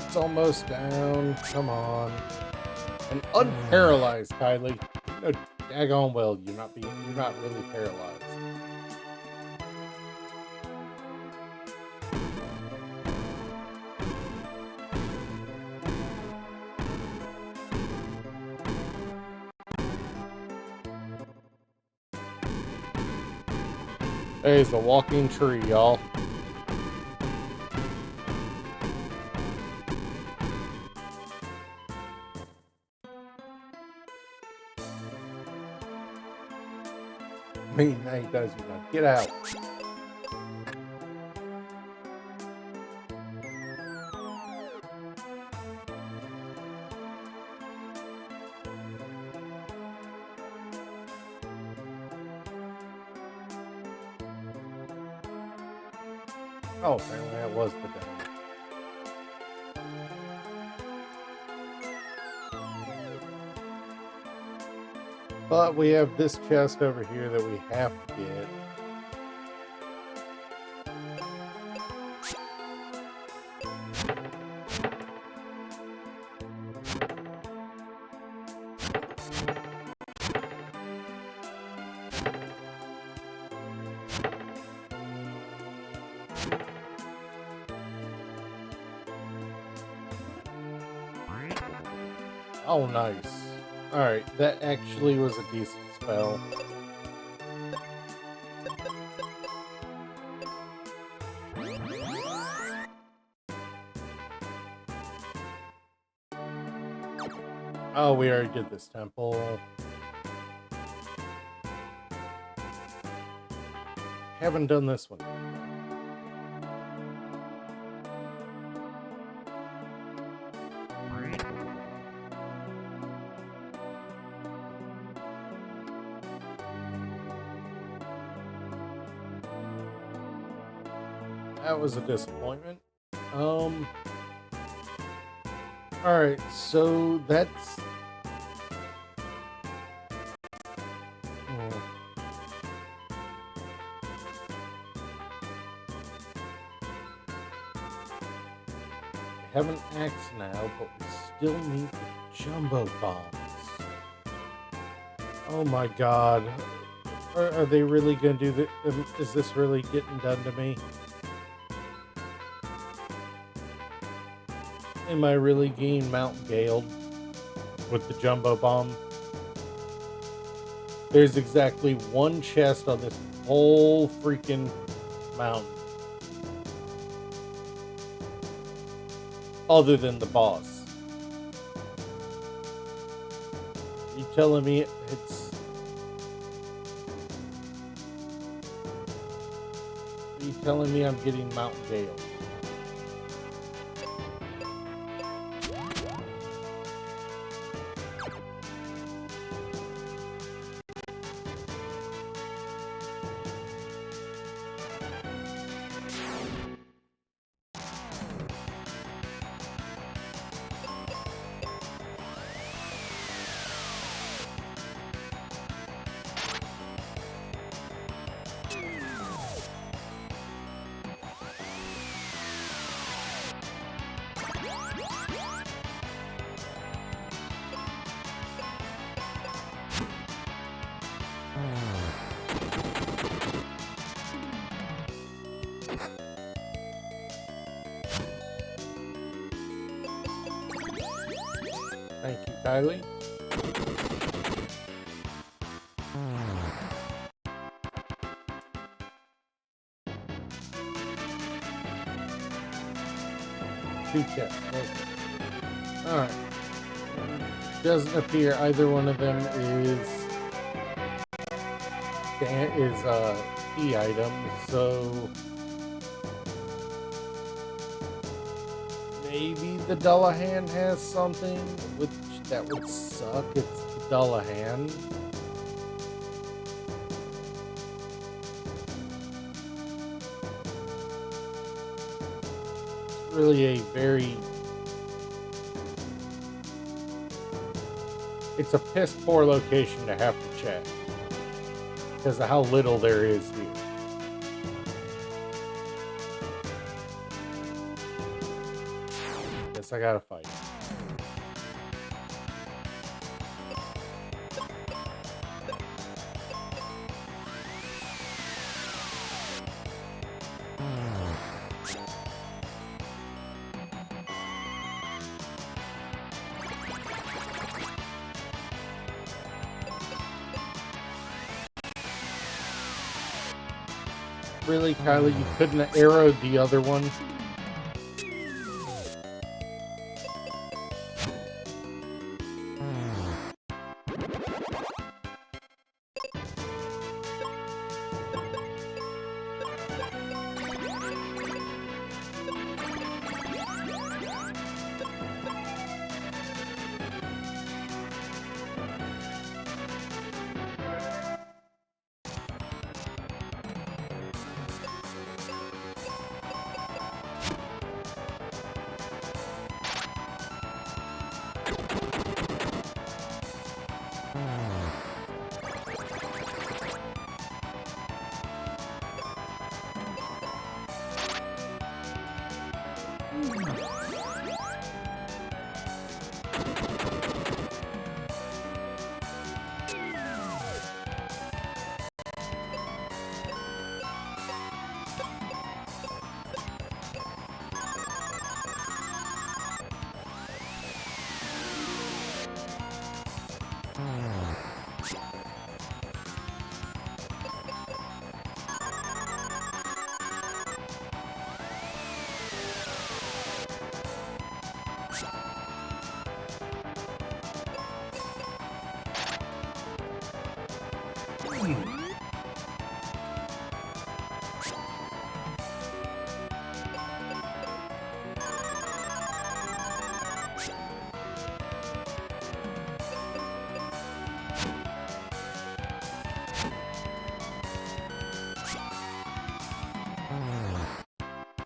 It's almost down. Come on. And unparalyzed, Kylie. You know daggone well you're not really paralyzed. Hey, it's a walking tree, y'all. I mean, now he does, you know. Get out. Oh, apparently that was the day. But we have this chest over here that we have to get. Oh, nice. Alright, that actually was a decent spell. Oh, we already did this temple. Haven't done this one yet. That was a disappointment. Alright, so that's... We have an axe now, but we still need the jumbo bombs. Oh my god. Are they really gonna do this? Is this really getting done to me? Am I really getting Mount Gale with the jumbo bomb? There's exactly one chest on this whole freaking mountain. Other than the boss. You telling me it's... Are you telling me I'm getting Mount Gale? Thank you, Kylie. Two chests. Okay. Alright. Doesn't appear either one of them is key items, so maybe the Dullahan has something, which that would suck. It's the Dullahan. It's really a very... It's a piss poor location to have to check because of how little there is here. Guess I gotta fight. Really, Kylie, you couldn't have arrowed the other one?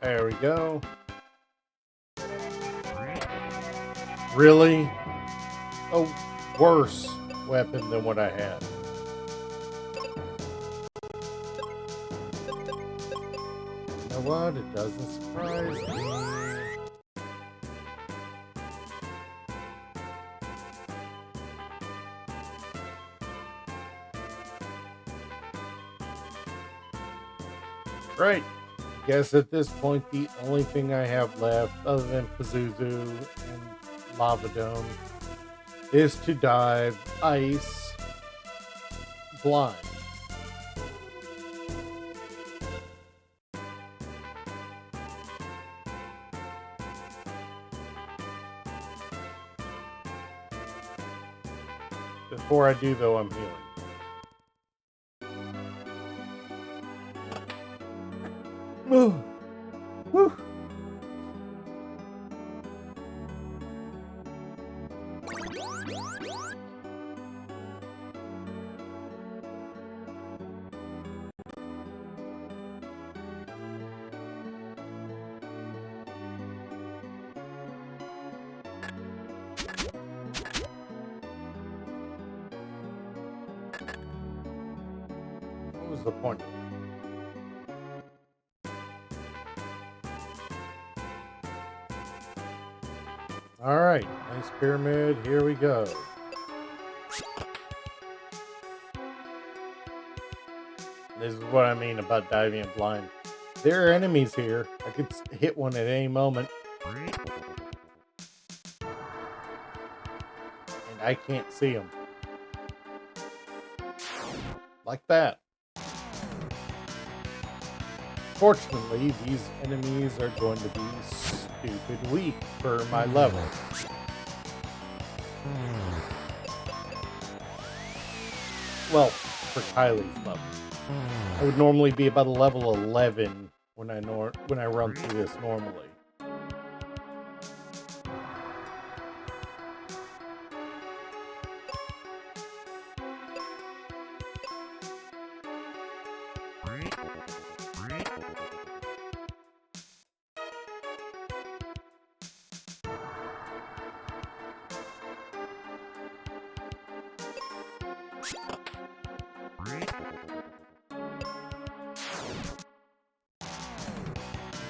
There we go. Really? A worse weapon than what I had. You know what? It doesn't surprise me. Right. Guess at this point, the only thing I have left, other than Pazuzu and Lava Dome, is to dive ice blind. Before I do, though, I'm healing. Whew. Whew. What was the point? All right, nice pyramid. Here we go. This is what I mean about diving in blind. There are enemies here. I could hit one at any moment. And I can't see them. Like that. Fortunately, these enemies are going to be stupid weak for my level. Well, for Kylie's level. I would normally be about a level 11 when I run through this normally.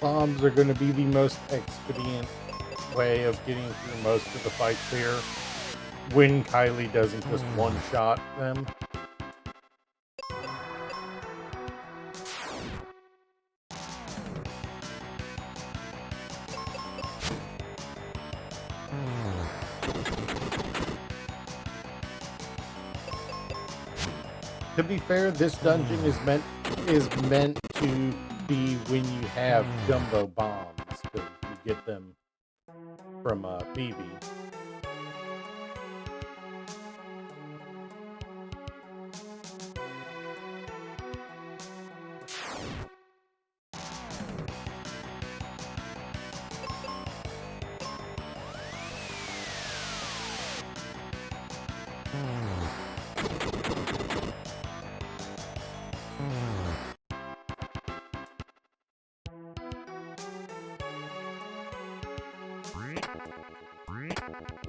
Bombs are going to be the most expedient way of getting through most of the fights here when Kylie doesn't just one-shot them. To be fair, this dungeon is meant to be when you have jumbo bombs, because you get them from Phoebe.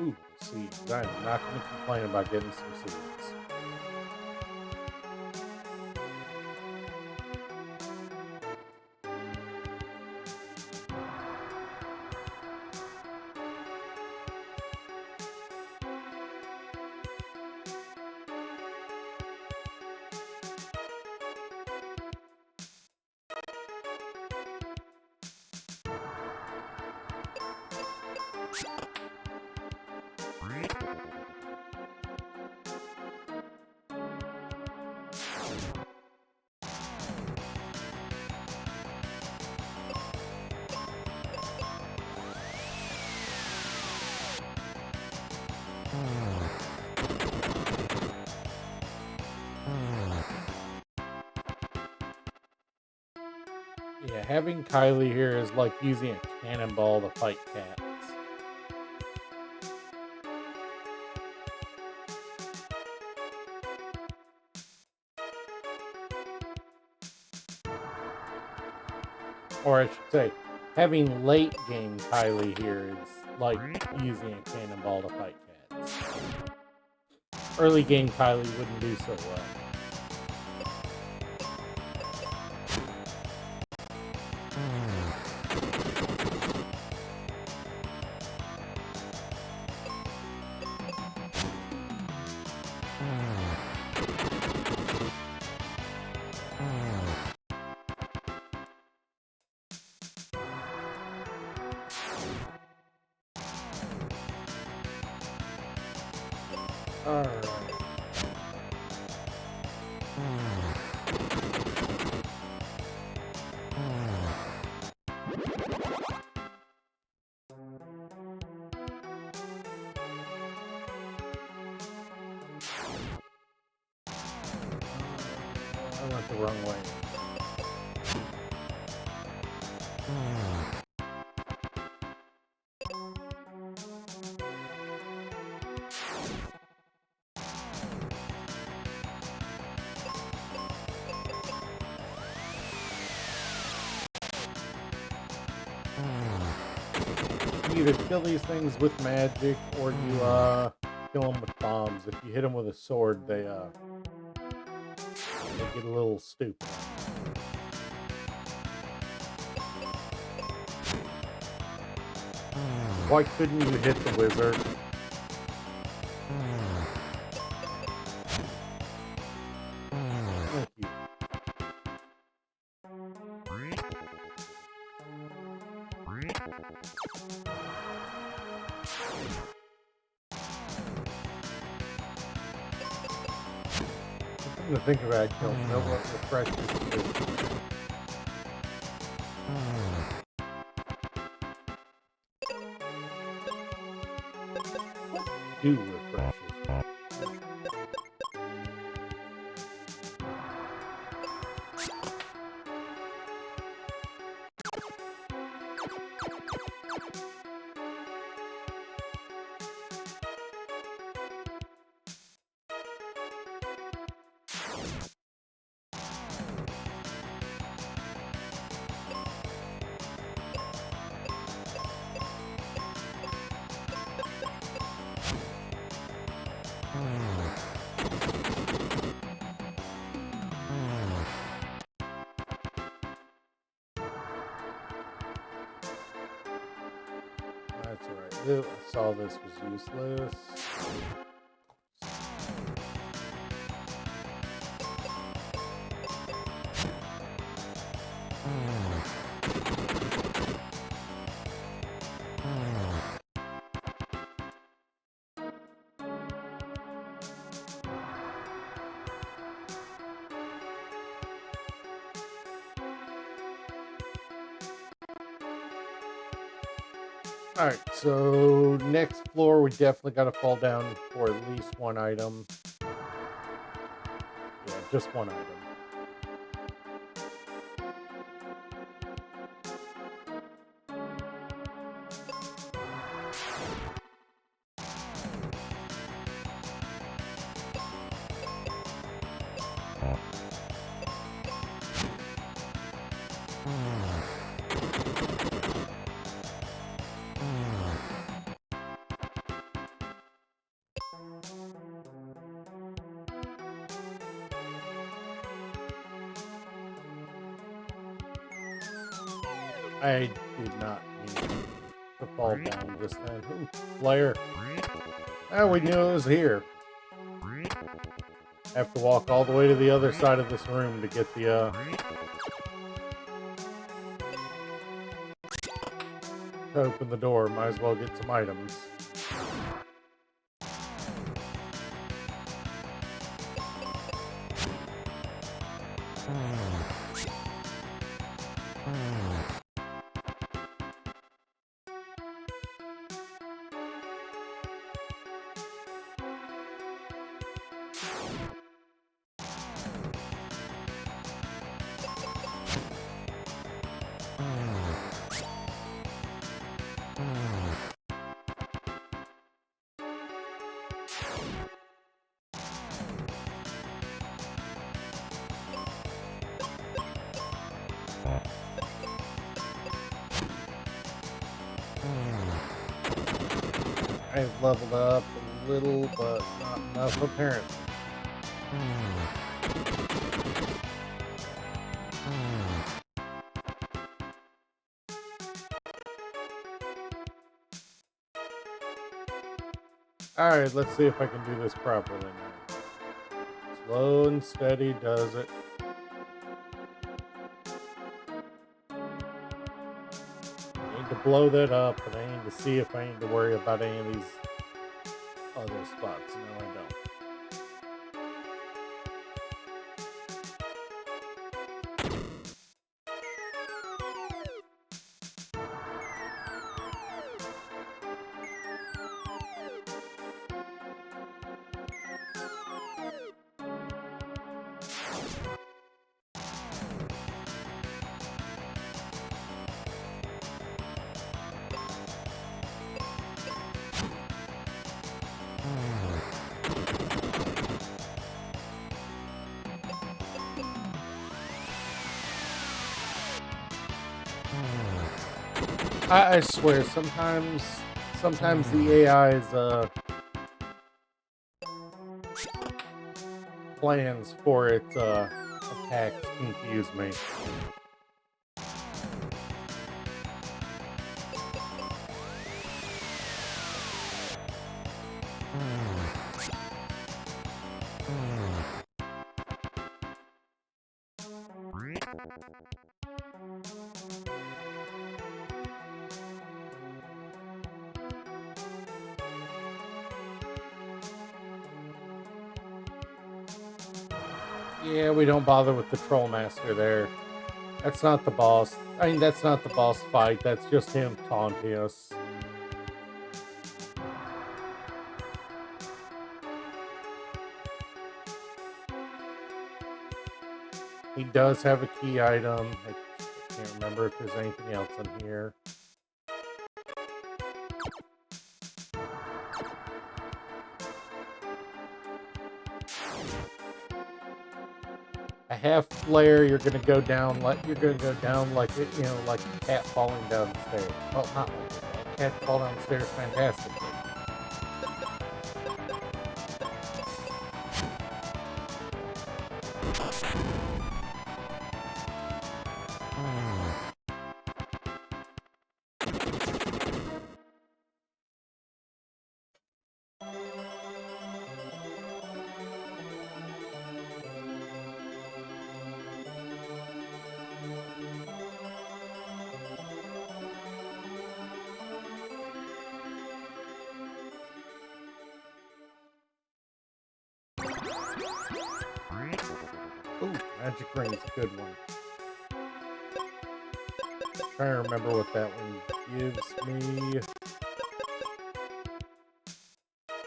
Ooh, seeds. I'm not going to complain about getting some seeds. Yeah, having Kylie here is like using a cannonball to fight cats. Or I should say, having late game Kylie here is like using a cannonball to fight cats. Early game Kylie wouldn't do so well. Alright. I went the wrong way. You either kill these things with magic or you kill them with bombs. If you hit them with a sword, they get a little stupid. Why couldn't you hit the wizard? Thank you. Come to think of it, I don't know what refreshers do refreshers. That's alright. I saw this was useless. Alright, so next floor we definitely gotta fall down for at least one item. Yeah, just one item. I did not mean to fall down just then. Ooh, flare. Oh, we knew it was here. Have to walk all the way to the other side of this room to get the, to open the door. Might as well get some items. I've leveled up a little, but not enough apparently. Alright, let's see if I can do this properly now. Slow and steady does it. I need to blow that up, and I need to see if I need to worry about any of these other spots. No, I don't. I swear, sometimes the AI's plans for its attacks confuse me. Yeah, we don't bother with the Troll Master there. That's not the boss. I mean, that's not the boss fight. That's just him taunting us. He does have a key item. I can't remember if there's anything else in here. A half flare, you're gonna go down like a like a cat falling down the stairs. Well, not like a cat fall down the stairs fantastically. Ooh, magic ring's a good one. Trying to remember what that one gives me.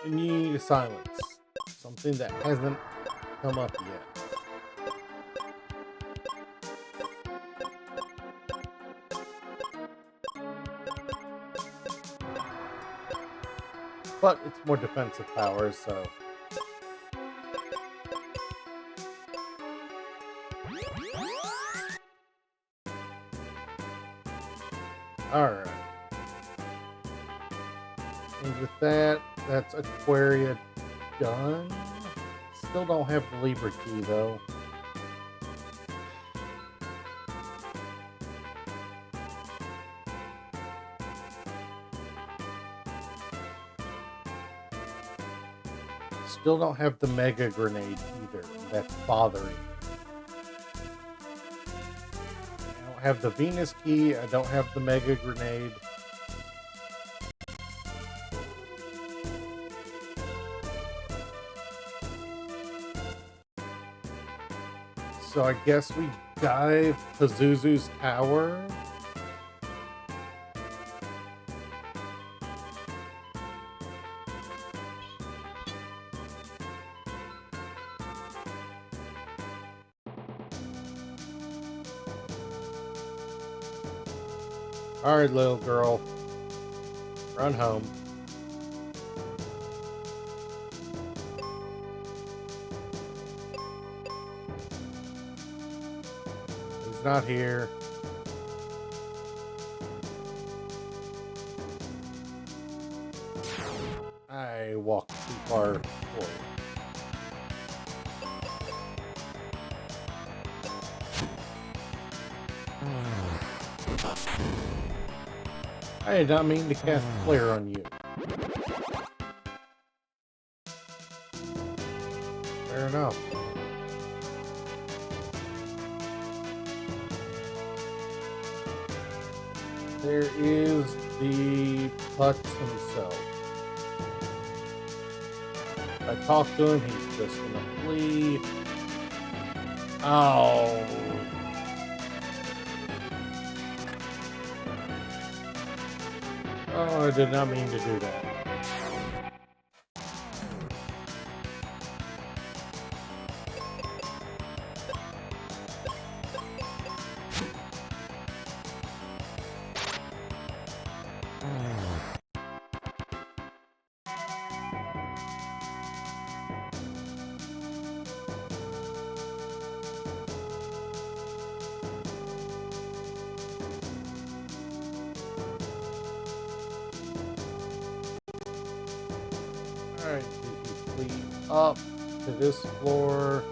We need silence. Something that hasn't come up yet. But it's more defensive powers, so. Alright. And with that, that's Aquaria done. Still don't have the Libra key, though. Still don't have the Mega Grenade either. That's bothering me. I don't have the Venus key. I don't have the Mega Grenade. So I guess we dive Pazuzu's tower. Alright, little girl. Run home. He's not here. I walked too far forward. I did not mean to cast Flare on you. Fair enough. There is the Putz himself. If I talk to him, he's just gonna flee. Oh. Oh, I did not mean to do that. Alright, you flee up to this floor.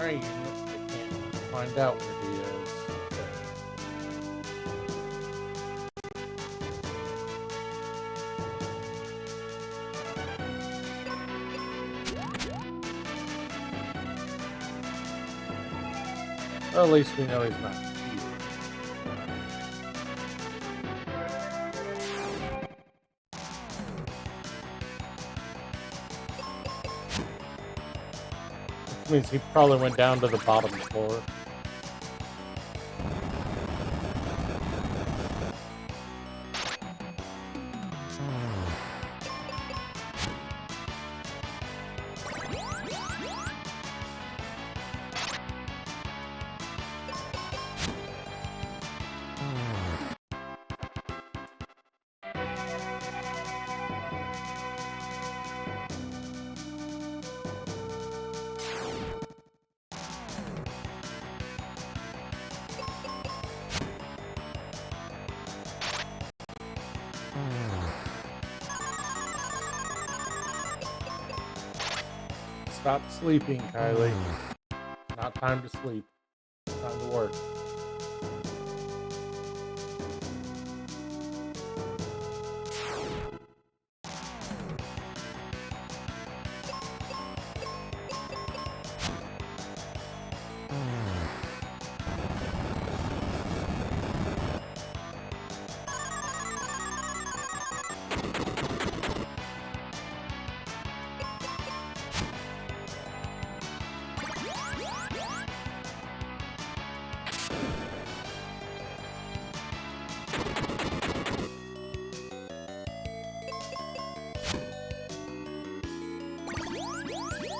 train, I can't find out where he is. Well, at least we know he's not here. Which means he probably went down to the bottom floor. Stop sleeping, Kylie. It's not time to sleep. It's time to work.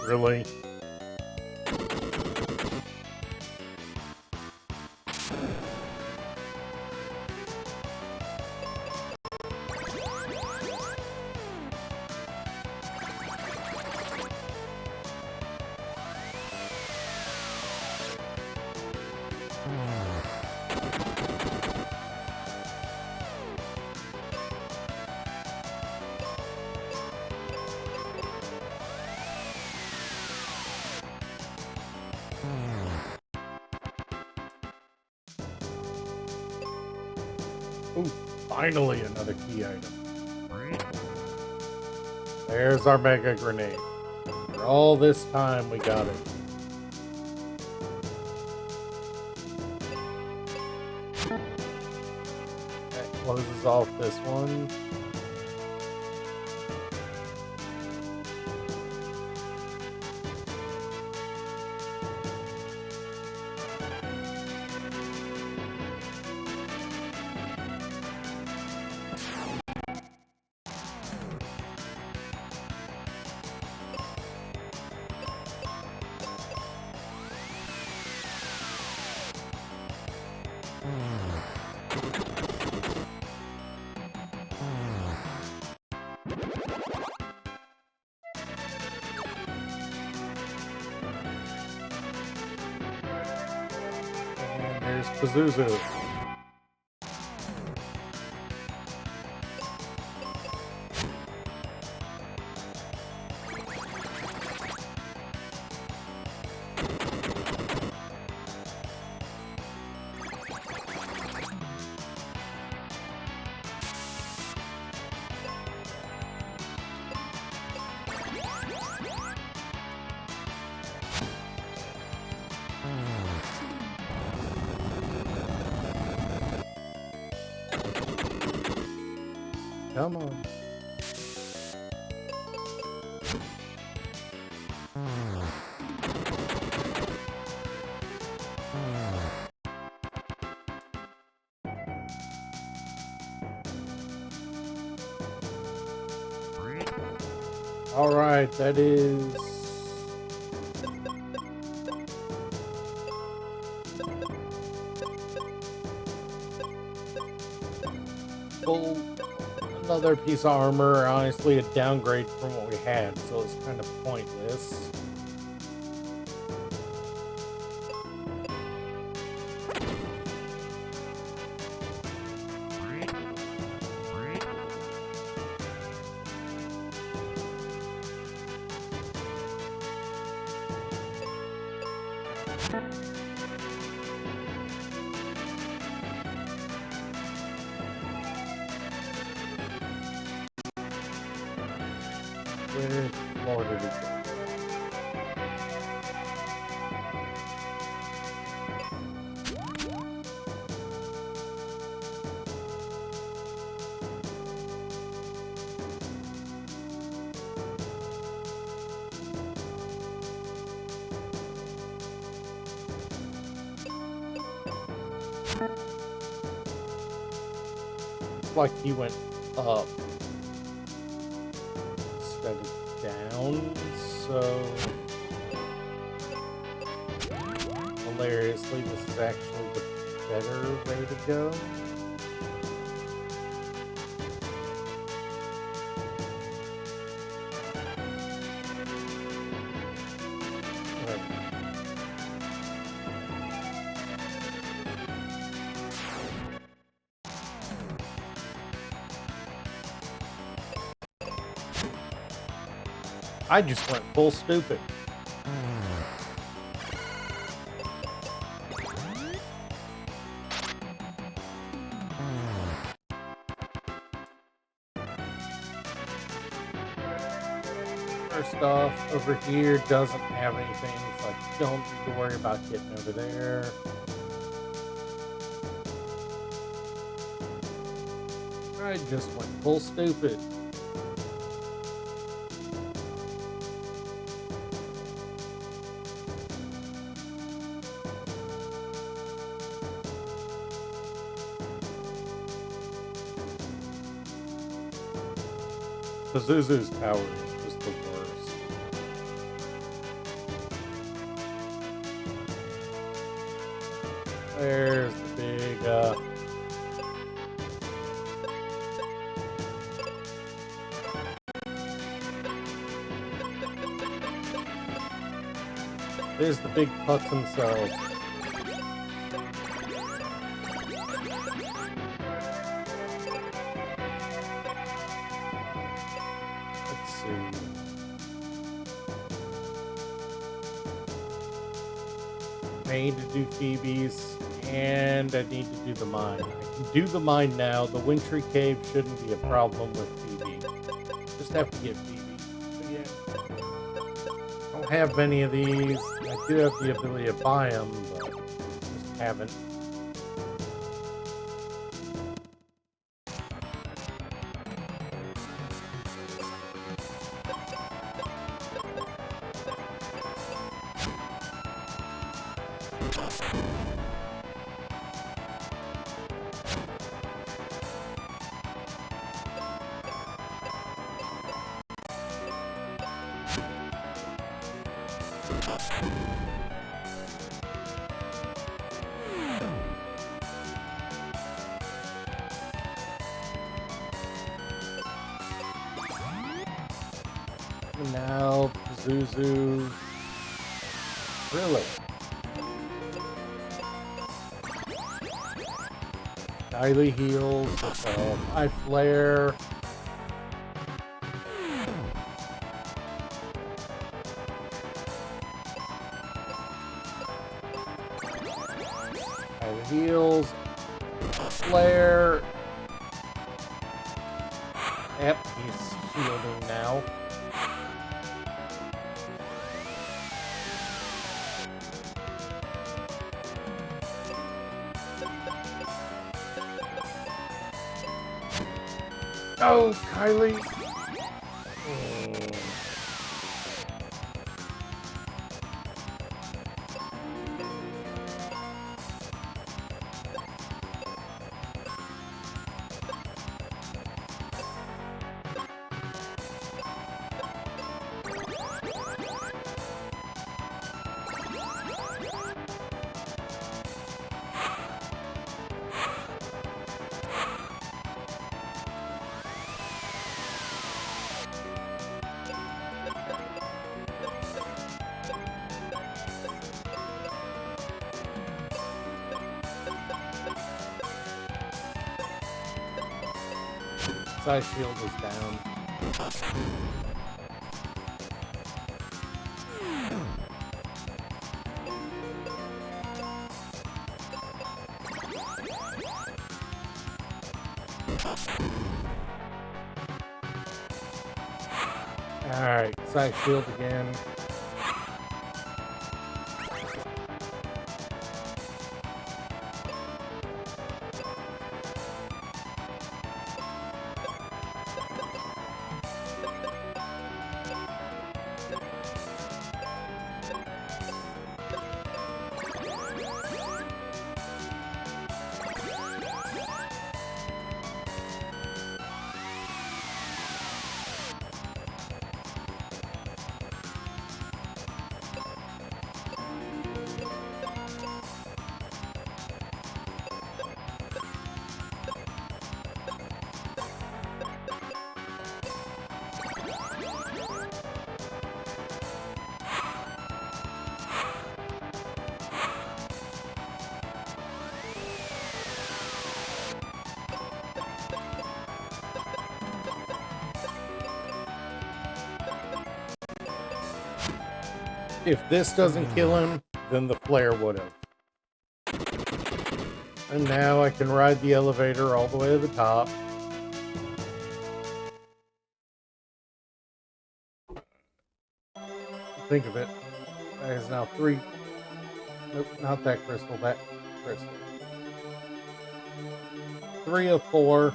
Really? Ooh, finally another key item. There's our mega grenade. For all this time, we got it. That closes off this one. And there's Pazuzu. Come on. All right, that is full. Another piece of armor, honestly a downgrade from what we had, so it's kind of pointless. Where Florida did go? It's like he went up instead of down, so hilariously, this is actually the better way to go. I just went full stupid. First off, over here doesn't have anything, so I don't need to worry about getting over there. I just went full stupid. Pazuzu's tower is just the worst. There's the big, there's the big putz himself. I need to do Phoebe's, and I need to do the mine. I can do the mine now. The Wintry Cave shouldn't be a problem with Phoebe. Just have to get Phoebe. But yeah, I don't have many of these. I do have the ability to buy them, but just haven't. Now, Pazuzu. Really? Kylie heals with High Flare. Kylie heals. Flare. Yep, he's shielding now. Oh, Kylie! Side shield is down. Alright, side shield again. If this doesn't kill him, then the flare would have. And now I can ride the elevator all the way to the top. Think of it. That is now 3. Nope, not that crystal, that crystal. 3 of 4.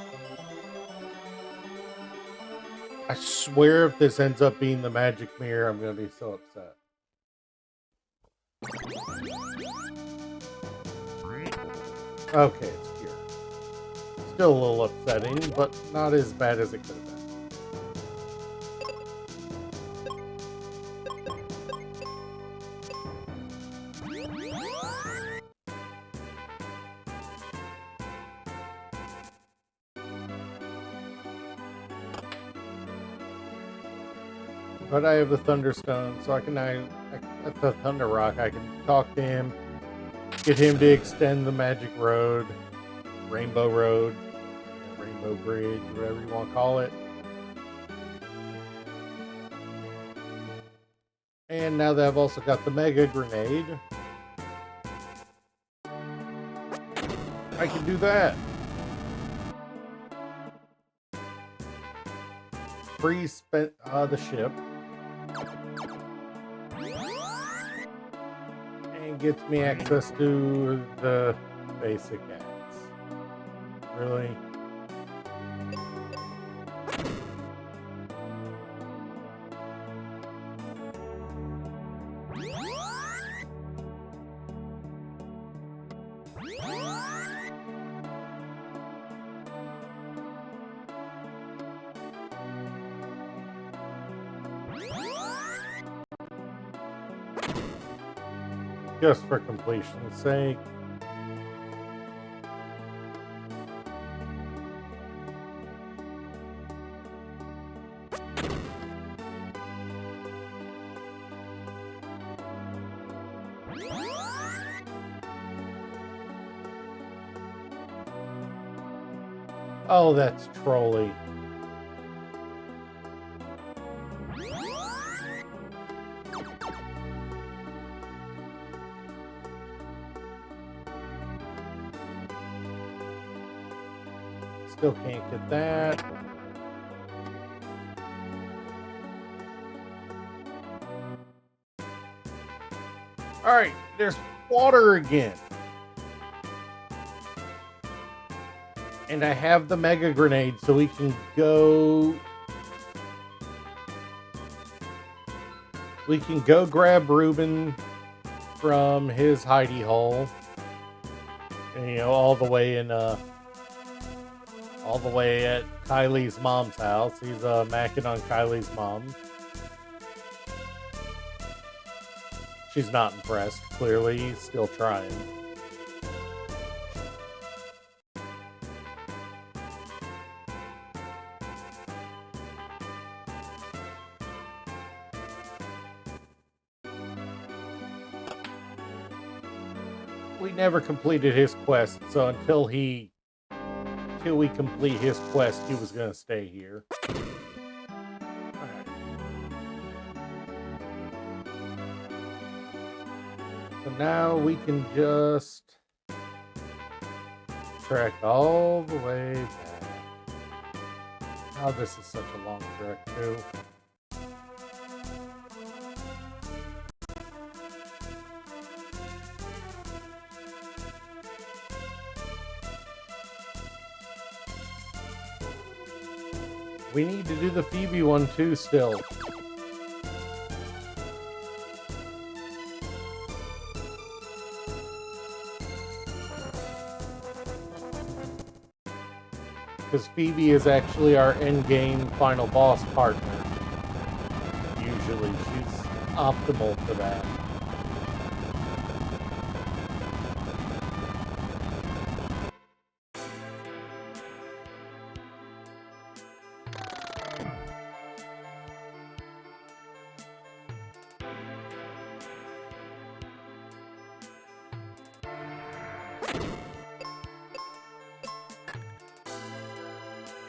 I swear if this ends up being the magic mirror, I'm going to be so upset. Okay, it's pure. Still a little upsetting, but not as bad as it could have been. But I have the Thunderstone, so I can at the Thunder Rock, I can talk to him, get him to extend the Magic Road, Rainbow Road, Rainbow Bridge, whatever you want to call it. And now that I've also got the Mega Grenade, I can do that. Pre-spent the ship. And gets me access to the basic acts. Really? Just for completion's sake. Oh, that's trolly. Still can't get that. Alright, there's water again. And I have the Mega Grenade, so we can go... We can go grab Ruben from his hidey hole. And, you know, all the way in, all the way at Kylie's mom's house. He's macking on Kylie's mom. She's not impressed, clearly. He's still trying. We never completed his quest, so until we complete his quest, he was going to stay here. Alright. So now we can just trek all the way back. Oh, this is such a long trek, too. We need to do the Phoebe one, too, still. Because Phoebe is actually our endgame final boss partner. Usually, she's optimal for that.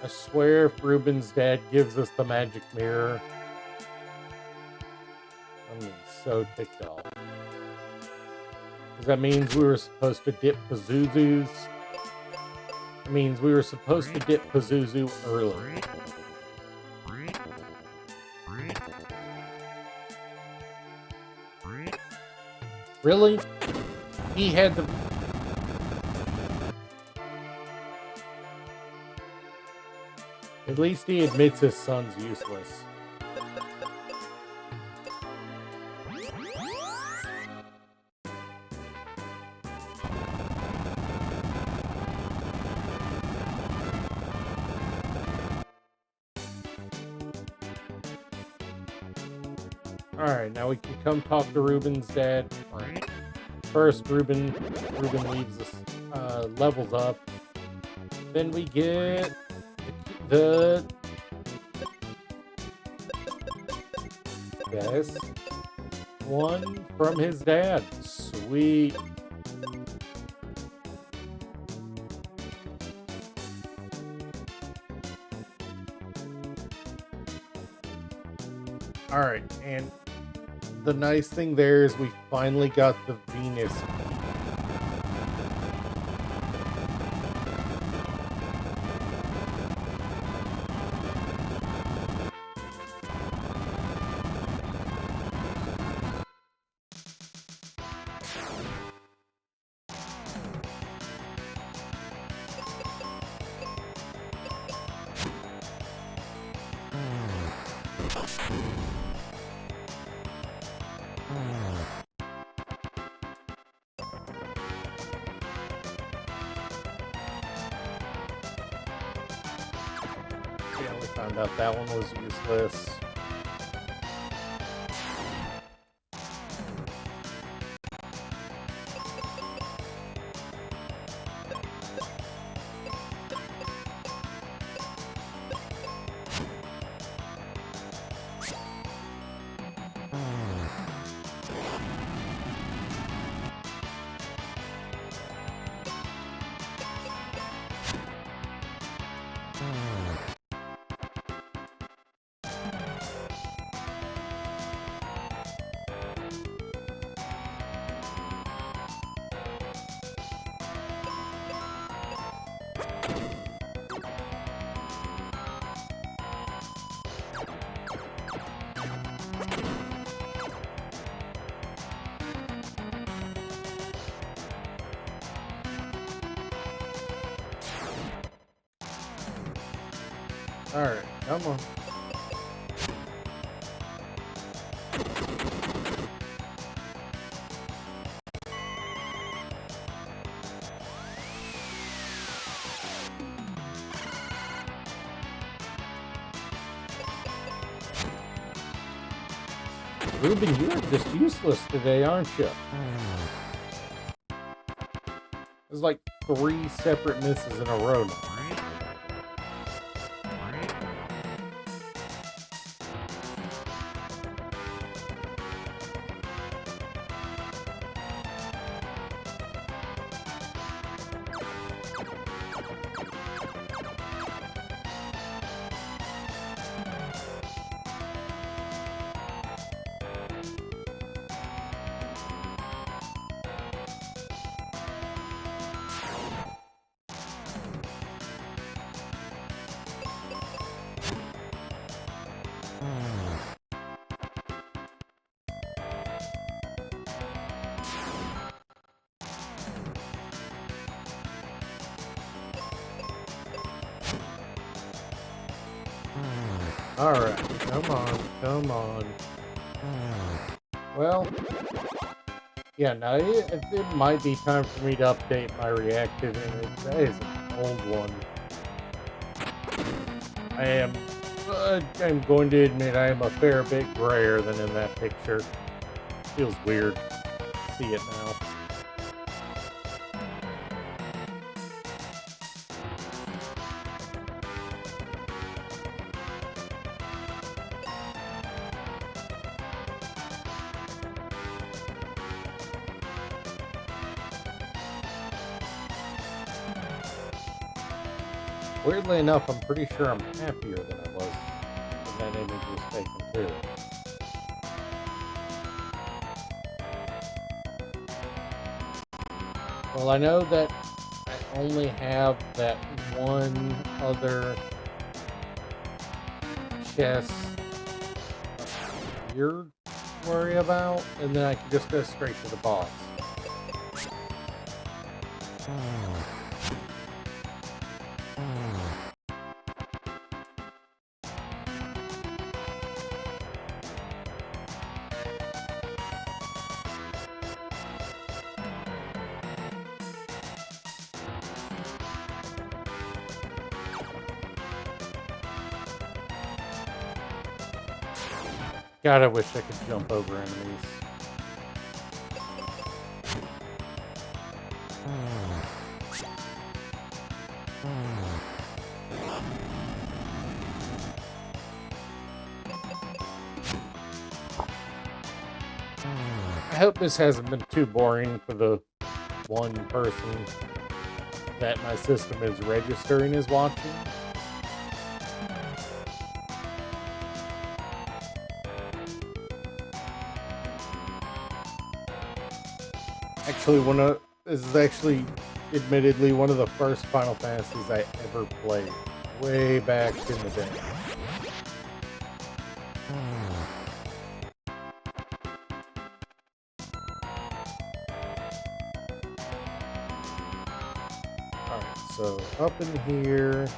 I swear if Ruben's dad gives us the magic mirror, I'm gonna be so ticked off. Because that means we were supposed to dip Pazuzu's. It means we were supposed to dip Pazuzu early. Really? He had the... At least he admits his son's useless. Alright, now we can come talk to Ruben's dad. First, Ruben leaves us, levels up. Then we get the best one from his dad. Sweet. Alright, and the nice thing there is we finally got the Venus. Yeah, we found out that one was useless. Alright, come on. Ruben, you are just useless today, aren't you? There's like 3 separate misses in a row now. Alright, come on, come on. Well, yeah, now it might be time for me to update my reactive image. That is an old one. I'm going to admit I am a fair bit grayer than in that picture. Feels weird. See it now. Weirdly enough, I'm pretty sure I'm happier than I was when that image was taken too. Well, I know that I only have that one other chest up here to worry about, and then I can just go straight to the boss. God, I wish I could jump over enemies. I hope this hasn't been too boring for the one person that my system is registering as watching. Actually, this is actually admittedly one of the first Final Fantasies I ever played, way back in the day. Alright, so up in here.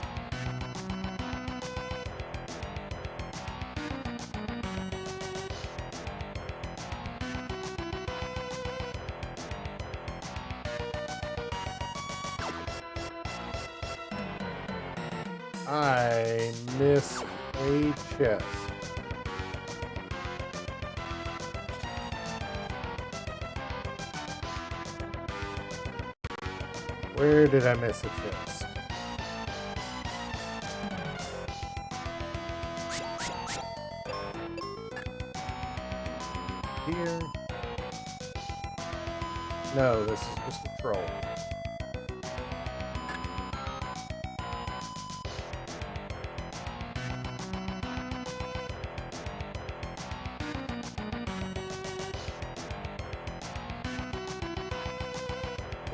I missed a chest. Where did I miss a chest? Here? No, this is just a troll.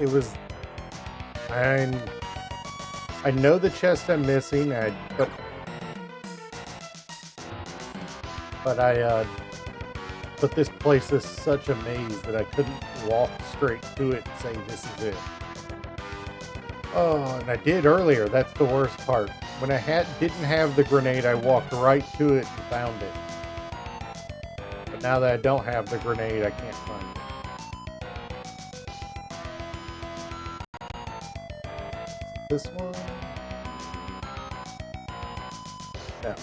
It was... I know the chest I'm missing, but this place is such a maze that I couldn't walk straight to it and say this is it. Oh, and I did earlier. That's the worst part. When I didn't have the grenade, I walked right to it and found it. But now that I don't have the grenade, I can't find it. This one? No.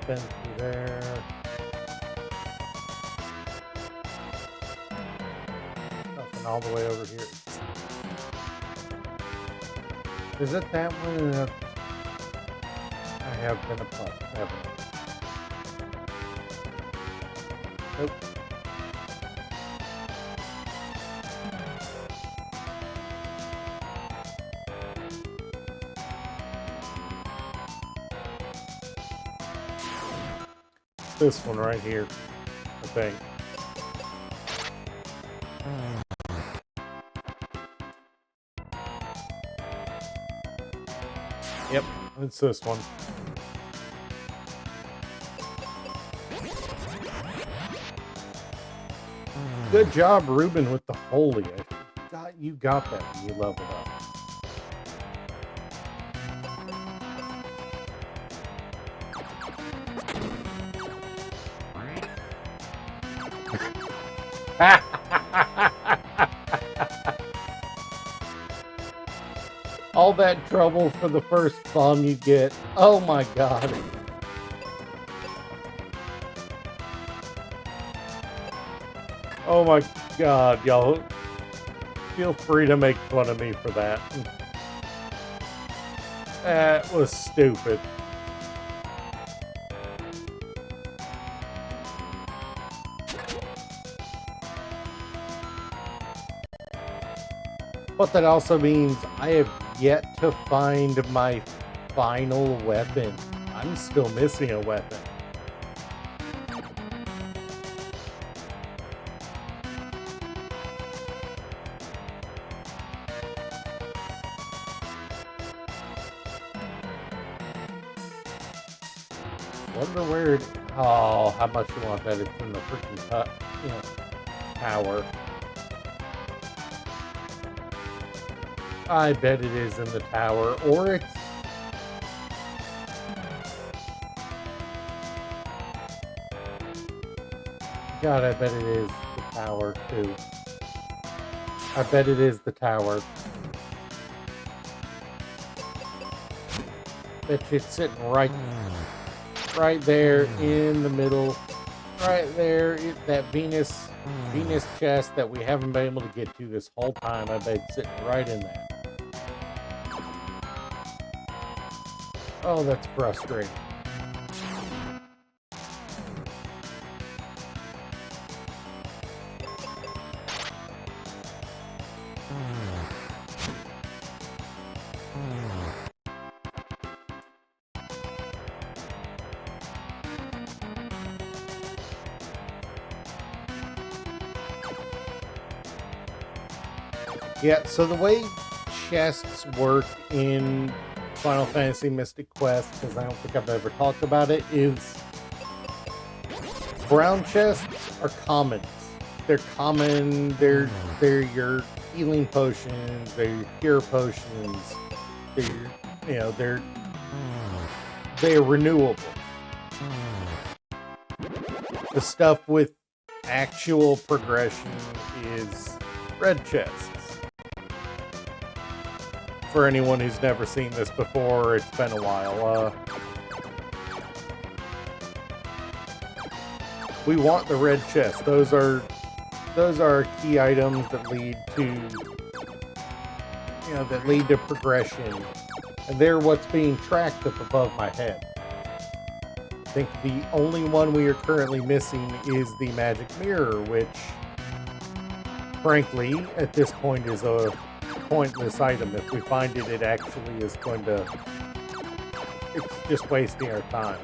Been through there. Nothing all the way over here. Is it that one? I have been a pup, haven't I? Nope. This one right here, I think. Yep. It's this one. Good job, Ruben, with the holy. I forgot you got that when you leveled up. All that trouble for the first bomb you get. Oh my god. Oh my god, y'all. Feel free to make fun of me for that. That was stupid. But that also means I have yet to find my final weapon. I'm still missing a weapon. Wonder where it... Oh, how much you want that? It's in the freaking tower. I bet it is in the tower, or it's... God, I bet it is the tower, too. I bet it is the tower. Bet you it's sitting right there in the middle. Right there, that Venus chest that we haven't been able to get to this whole time. I bet it's sitting right in there. Oh, that's frustrating. Yeah, so the way chests work in Final Fantasy Mystic Quest, because I don't think I've ever talked about it, is brown chests are commons. They're common, they're your healing potions, they're your cure potions, they're renewable. The stuff with actual progression is red chests. For anyone who's never seen this before, it's been a while. We want the red chest. Those are key items that lead to progression, and they're what's being tracked up above my head. I think the only one we are currently missing is the magic mirror, which, frankly, at this point is a pointless item. If we find it, it actually is going to... It's just wasting our time.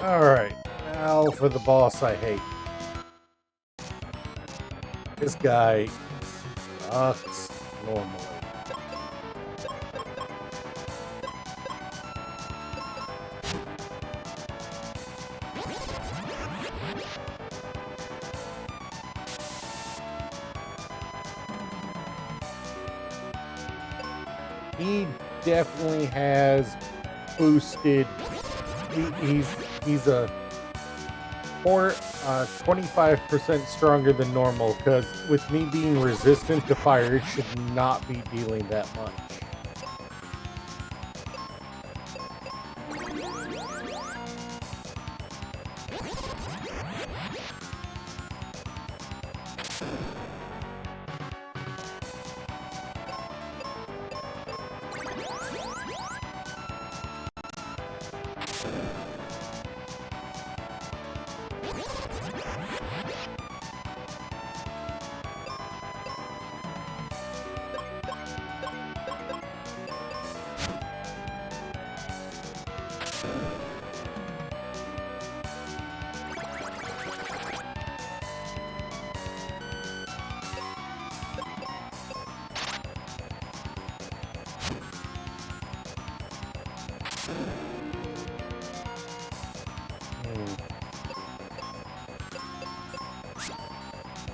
Alright, now for the boss I hate. This guy sucks normally. He definitely has boosted. He's a 25% stronger than normal, because with me being resistant to fire, it should not be dealing that much.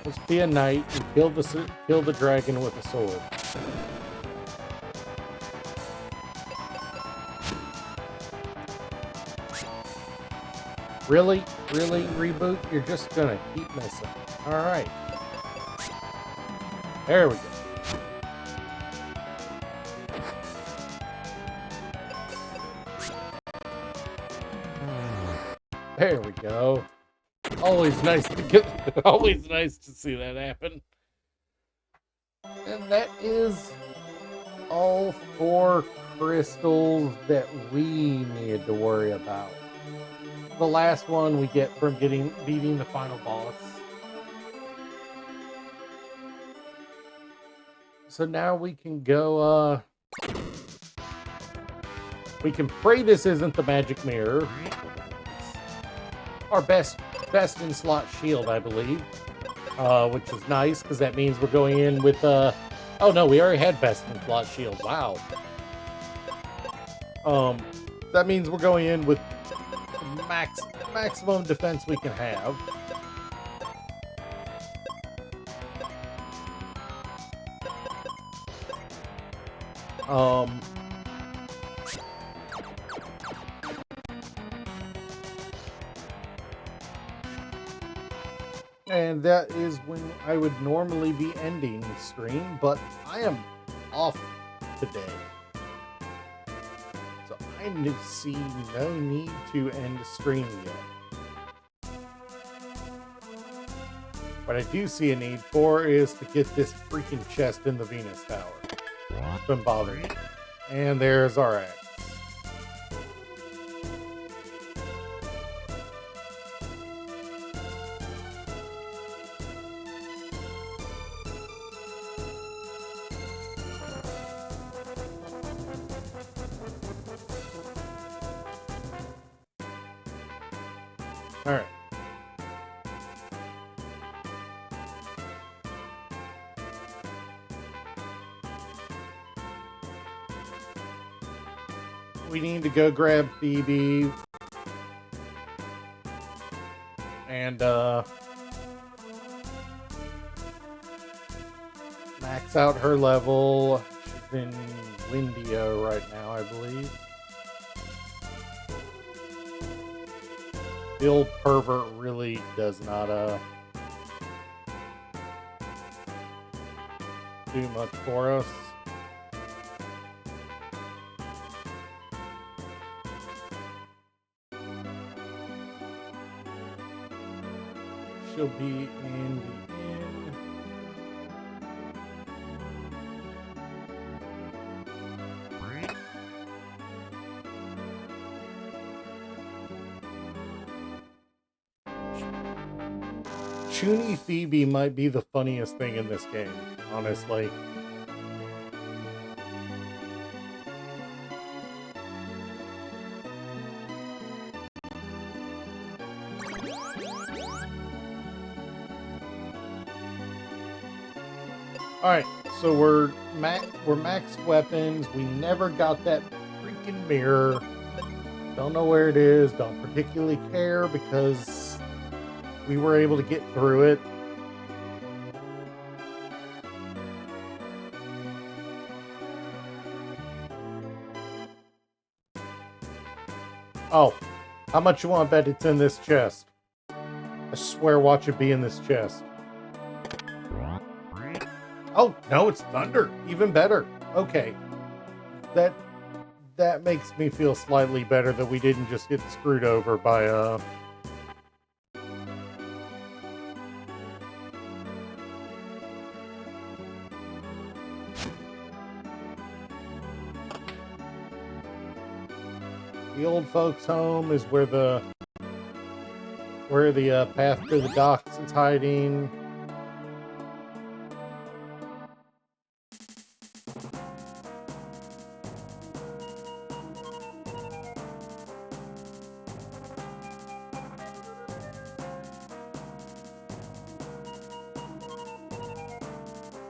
Let's be a knight and kill the dragon with a sword. Really? Really, Reboot? You're just gonna keep missing. Alright. There we go. There we go. Always nice to see that happen. And that is all 4 crystals that we needed to worry about. The last one we get from beating the final boss. So now we can go, we can pray this isn't the magic mirror. Our best in slot shield, I believe. Which is nice, because that means we're going in with, oh no, we already had best in slot shield. Wow. That means we're going in with maximum defense we can have. And that is when I would normally be ending the stream, but I am off today. So I see no need to end the stream yet. What I do see a need for is to get this freaking chest in the Venus Tower. It's been bothering me. And there's our axe. Alright. We need to go grab Phoebe. And, max out her level. She's in Windio right now, I believe. The old pervert really does not do much for us. She'll be in the inn. Chuny Phoebe might be the funniest thing in this game, honestly. Alright, so we're max weapons. We never got that freaking mirror. Don't know where it is. Don't particularly care because we were able to get through it. Oh, how much you want to bet it's in this chest? I swear watch it be in this chest. Oh, no, it's thunder. Even better. Okay. That makes me feel slightly better that we didn't just get screwed over by, the old folks' home is where the path to the docks is hiding.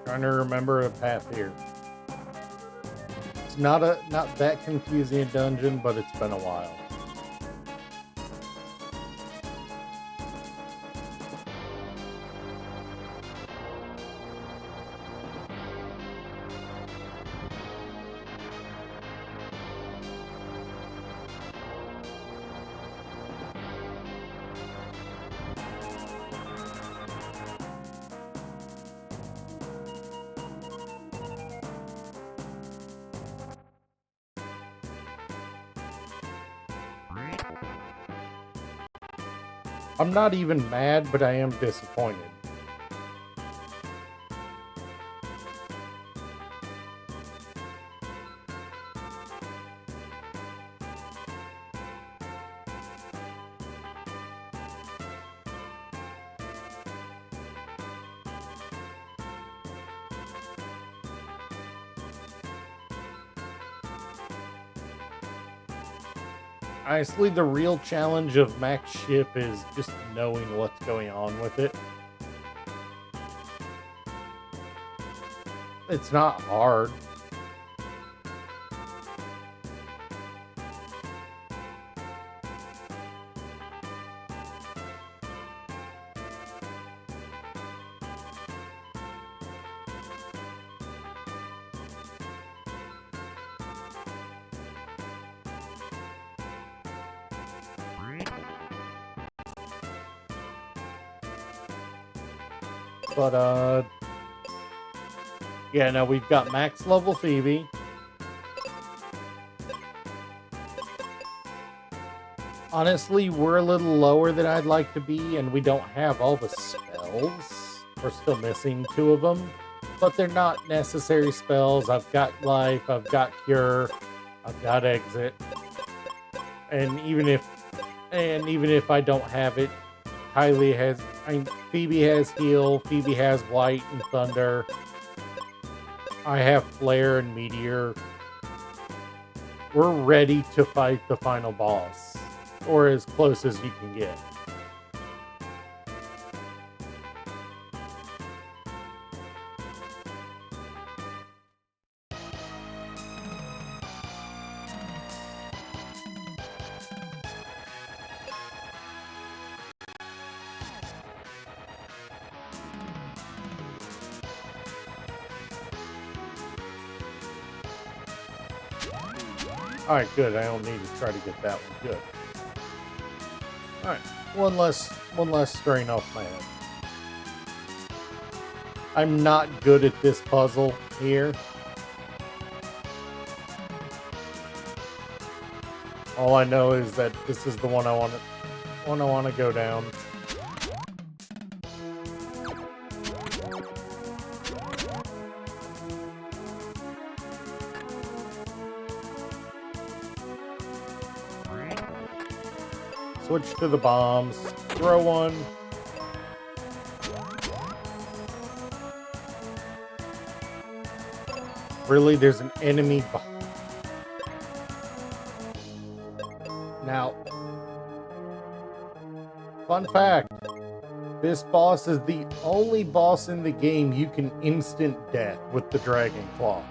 Trying to remember a path here. It's not that confusing a dungeon, but it's been a while. I'm not even mad, but I am disappointed. Honestly, the real challenge of Max Ship is just knowing what's going on with it. It's not hard. But, yeah, now we've got max level Phoebe. Honestly, we're a little lower than I'd like to be, and we don't have all the spells. We're still missing 2 of them, but they're not necessary spells. I've got Life, I've got Cure, I've got Exit. And even if I don't have it, Phoebe has Heal, Phoebe has Light and Thunder. I have Flare and Meteor. We're ready to fight the final boss, or as close as you can get. Alright, good. I don't need to try to get that one. Good. Alright. One less strain off my head. I'm not good at this puzzle here. All I know is that this is the one I want to go down. Switch to the bombs. Throw one. Really, there's an enemy behind. Now, fun fact, this boss is the only boss in the game you can instant death with the Dragon Claw.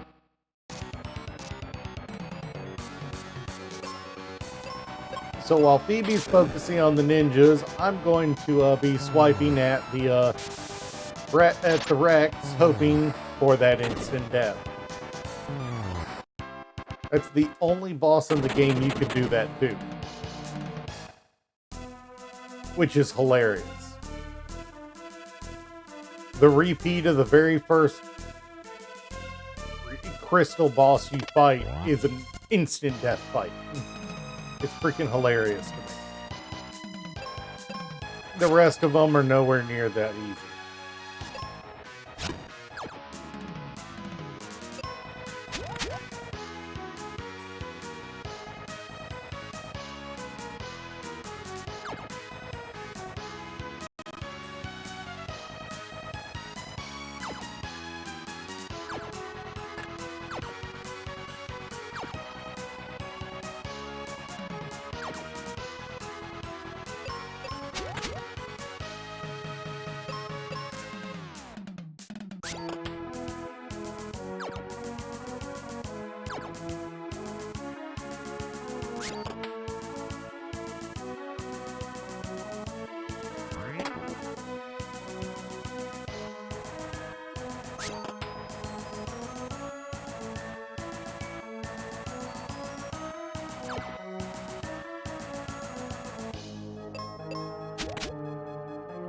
So while Phoebe's focusing on the ninjas, I'm going to be swiping at the Rex, hoping for that instant death. That's the only boss in the game you could do that to, which is hilarious. The repeat of the very first crystal boss you fight is an instant death fight. It's freaking hilarious to me. The rest of them are nowhere near that easy.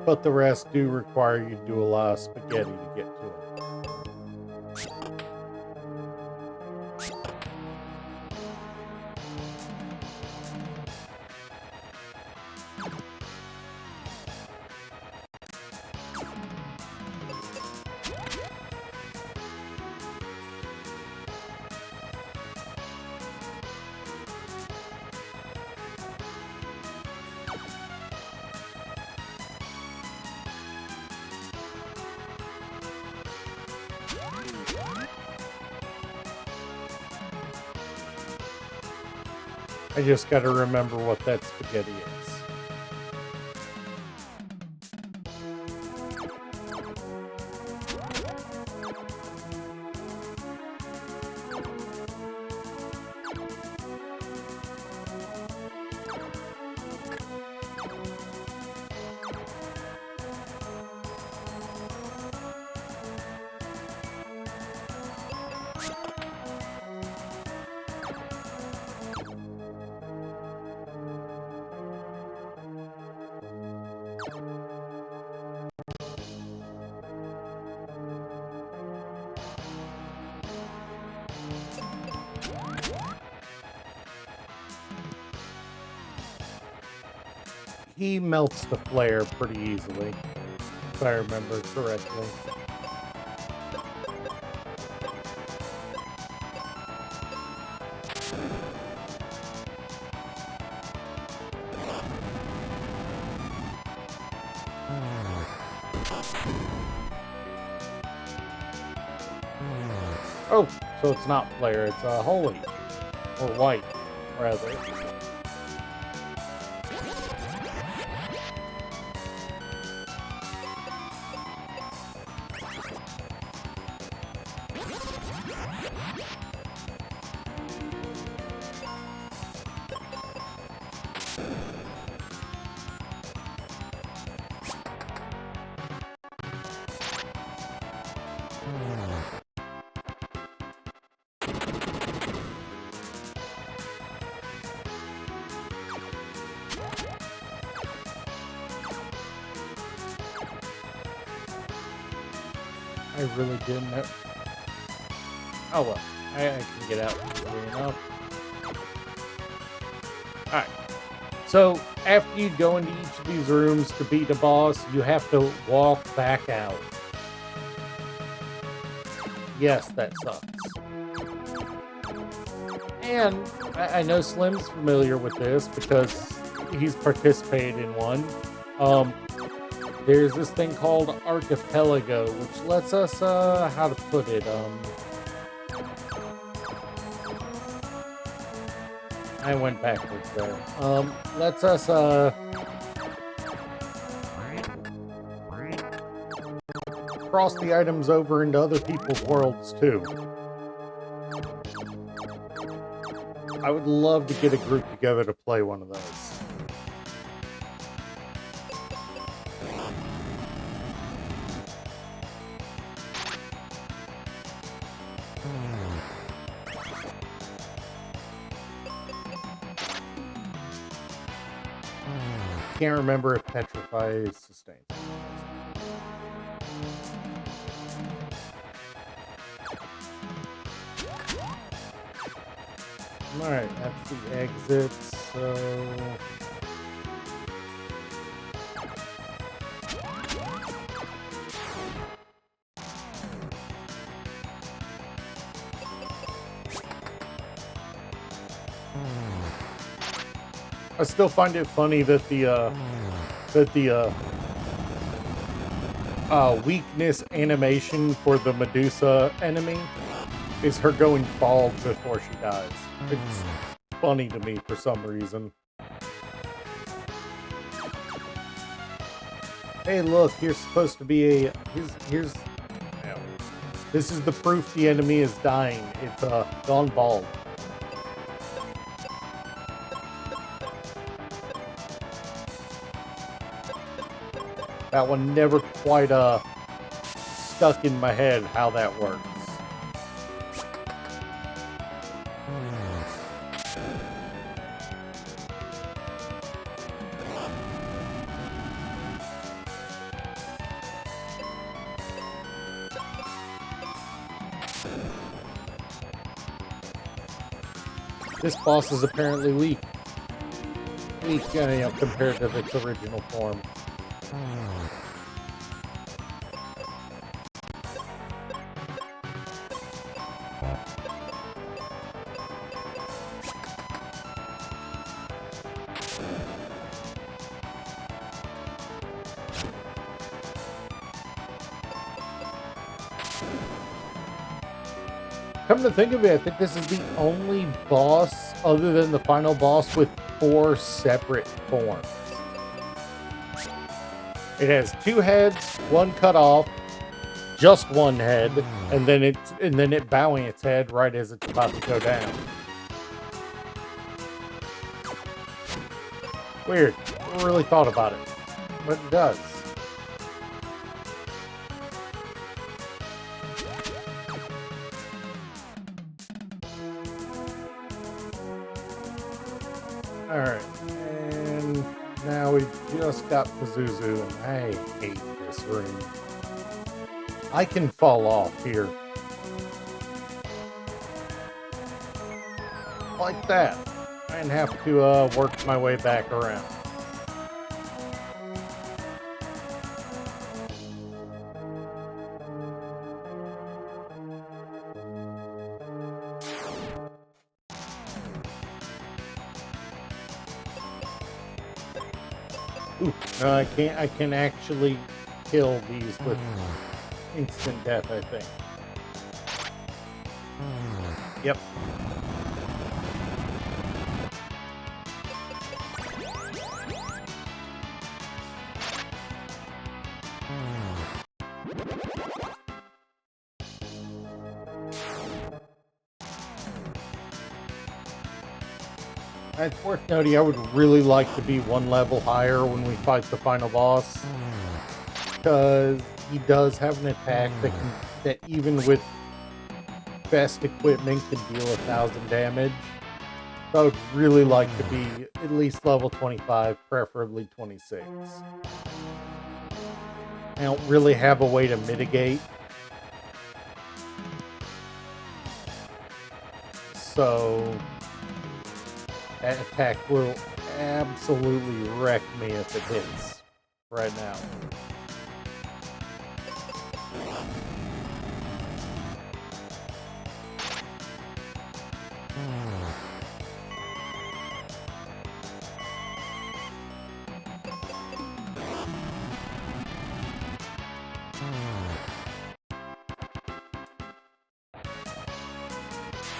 But the rest do require you to do a lot of spaghetti to get to them. I just gotta remember what that spaghetti is. He melts the flare pretty easily, if I remember correctly. Oh, so it's not flare, it's holy. Or white, rather. I really didn't know. Oh well, I can get out easily enough. Alright, so after you go into each of these rooms to beat the boss, you have to walk back out. Yes, that sucks. And I know Slim's familiar with this because he's participated in one. There's this thing called Archipelago, which lets us, how to put it, I went backwards there. Lets us, cross the items over into other people's worlds, too. I would love to get a group together to play one of those. Can't remember if Petrify is sustained. Alright, that's the exit, so... I still find it funny that the weakness animation for the Medusa enemy is her going bald before she dies. It's funny to me for some reason. Hey, look, here's supposed to be a... Here's... This is the proof the enemy is dying. It's gone bald. That one never quite stuck in my head how that works. This boss is apparently weak. Weak, compared to its original form. Come to think of it, I think this is the only boss, other than the final boss, with 4 separate forms. It has 2 heads, 1 cut off, just 1 head, and then it bowing its head right as it's about to go down. Weird. Never really thought about it, but it does. Alright, and now we just got Pazuzu, and I hate this room. I can fall off here. Like that. And have to work my way back around. Ooh, no, I can't. I can actually kill these with instant death, I think. Yep. It's worth noting, I would really like to be 1 level higher when we fight the final boss, because he does have an attack that even with best equipment can deal 1,000 damage. So I would really like to be at least level 25, preferably 26. I don't really have a way to mitigate. So that attack will absolutely wreck me if it hits right now.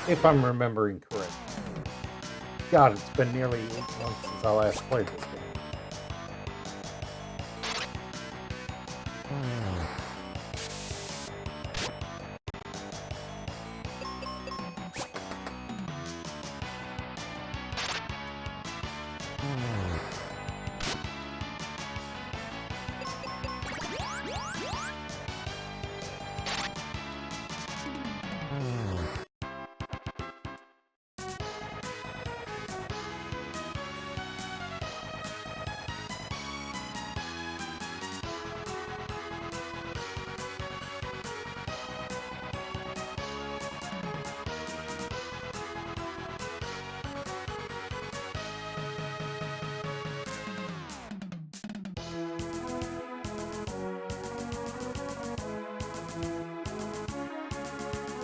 If I'm remembering correctly. God, it's been nearly 8 months since I last played this game.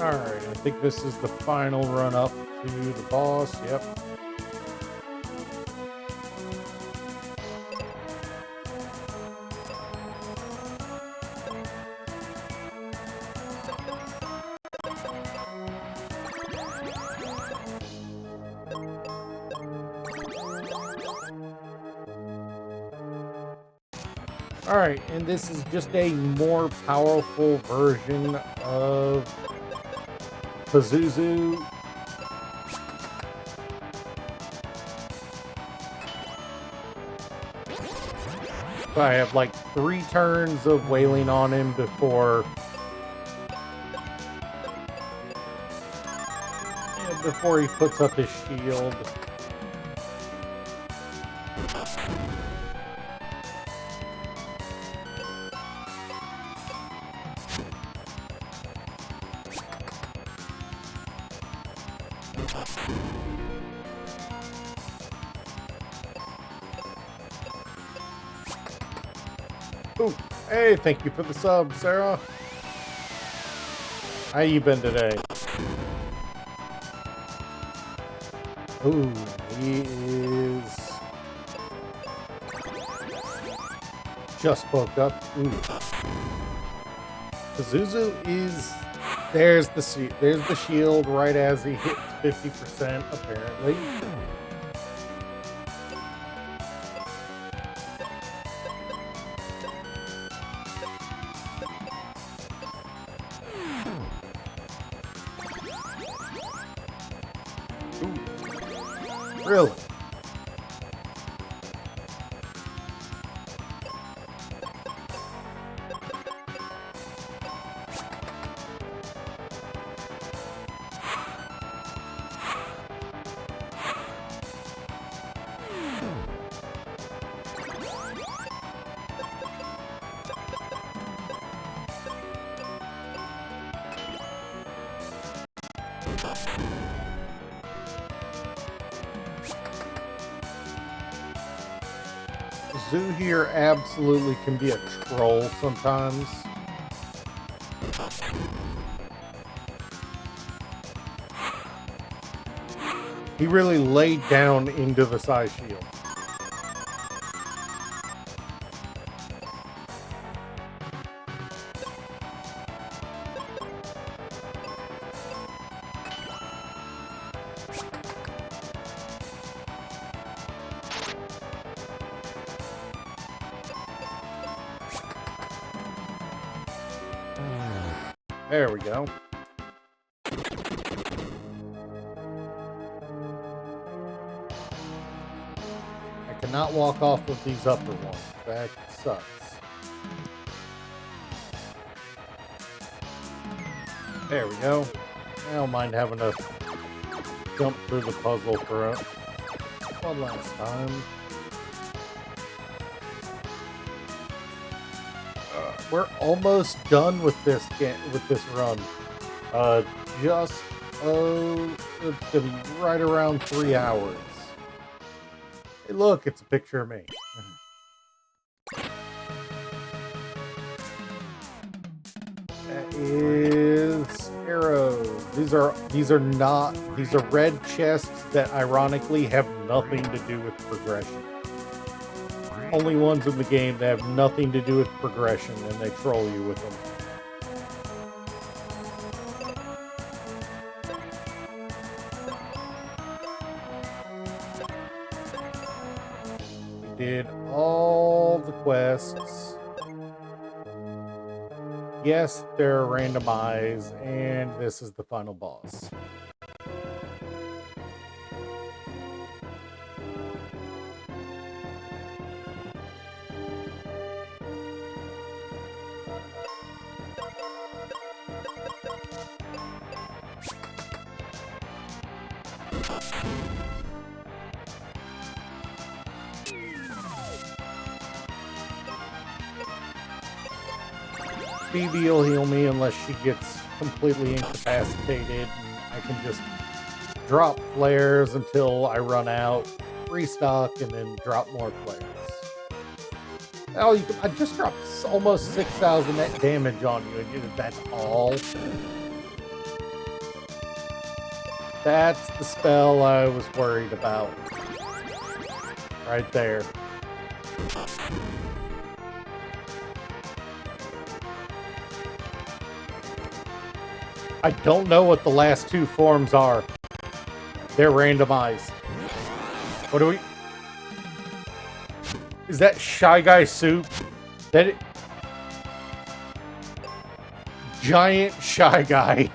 Alright, I think this is the final run up to the boss. Yep. Alright, and this is just a more powerful version of Pazuzu. So I have like 3 turns of wailing on him before he puts up his shield. Ooh, hey, thank you for the sub, Sarah. How you been today? Ooh, he is just woke up. Ooh. Pazuzu is There's the shield right as he hits 50%, apparently. Ooh. Really? Zoo here absolutely can be a troll sometimes. He really laid down into the side shield. There we go. I cannot walk off with these upper ones. That sucks. There we go. I don't mind having to jump through the puzzle for one last time. We're almost done with this run. It's gonna be right around 3 hours. Hey, look, it's a picture of me. That is arrows. These are red chests that ironically have nothing to do with progression. Only ones in the game that have nothing to do with progression, and they troll you with them. We did all the quests. Yes, they're randomized, and this is the final boss. Phoebe will heal me unless she gets completely incapacitated, and I can just drop flares until I run out, restock, and then drop more flares. Oh, I just dropped almost 6,000 net damage on you, and that's all? That's the spell I was worried about. Right there. I don't know what the last two forms are. They're randomized. What do we... Is that Shy Guy Soup? Giant Shy Guy.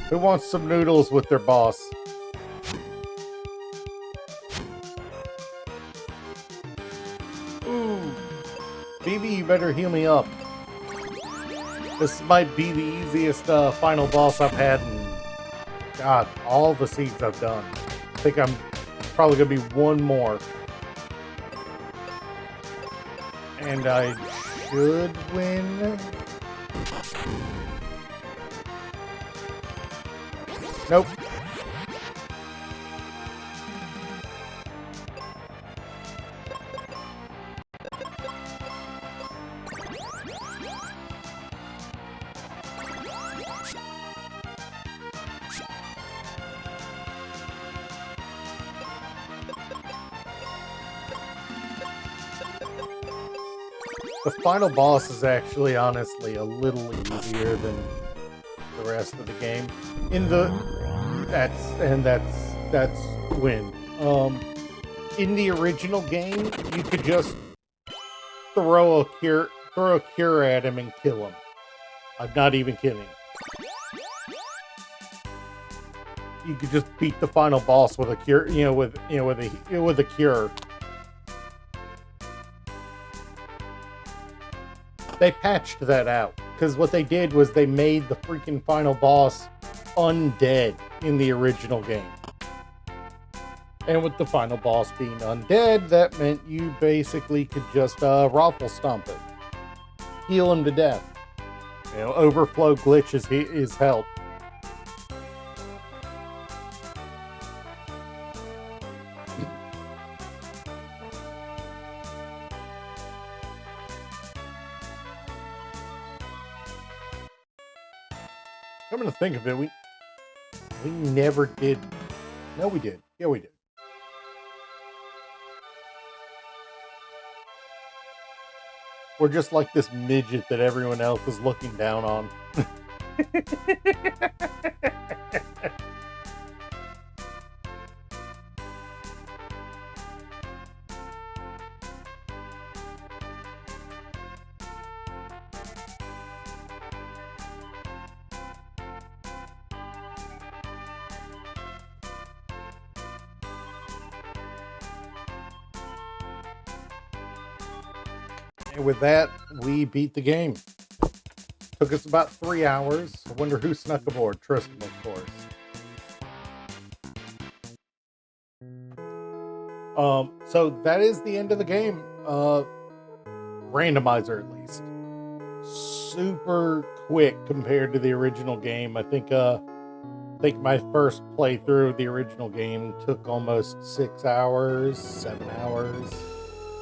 Who wants some noodles with their boss? Ooh. Phoebe, you better heal me up. This might be the easiest final boss I've had in, God, all the seeds I've done. I think I'm probably going to be one more. And I should win. Nope. The final boss is actually, honestly, a little easier than the rest of the game. In the that's win. In the original game, you could just throw a cure at him and kill him. I'm not even kidding. You could just beat the final boss with a cure, with a cure. They patched that out because what they did was they made the freaking final boss undead in the original game. And with the final boss being undead, that meant you basically could just raffle stomp it, heal him to death. Overflow glitch is help. I'm gonna think of it. We never did. No, we did. Yeah, we did. We're just like this midget that everyone else is looking down on. And with that, we beat the game. Took us about 3 hours. I wonder who snuck aboard. Tristan, of course. So that is the end of the game. Randomizer, at least. Super quick compared to the original game. I think my first playthrough of the original game took almost 6 hours, 7 hours.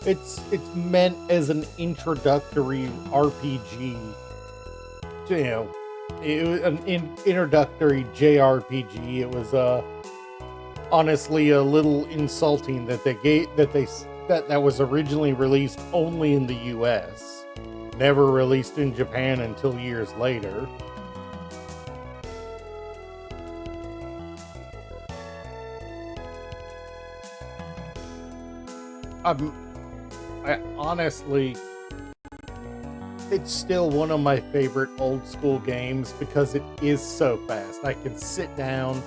It's meant as an introductory RPG. It was an introductory JRPG. It was honestly a little insulting that that was originally released only in the US, never released in Japan until years later. I honestly, it's still one of my favorite old school games because it is so fast. I can sit down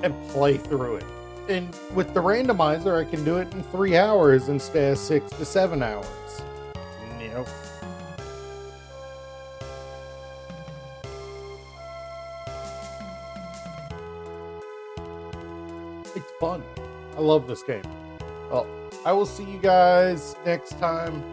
and play through it. And with the randomizer, I can do it in 3 hours instead of 6 to 7 hours. It's fun. I love this game. Well, I will see you guys next time.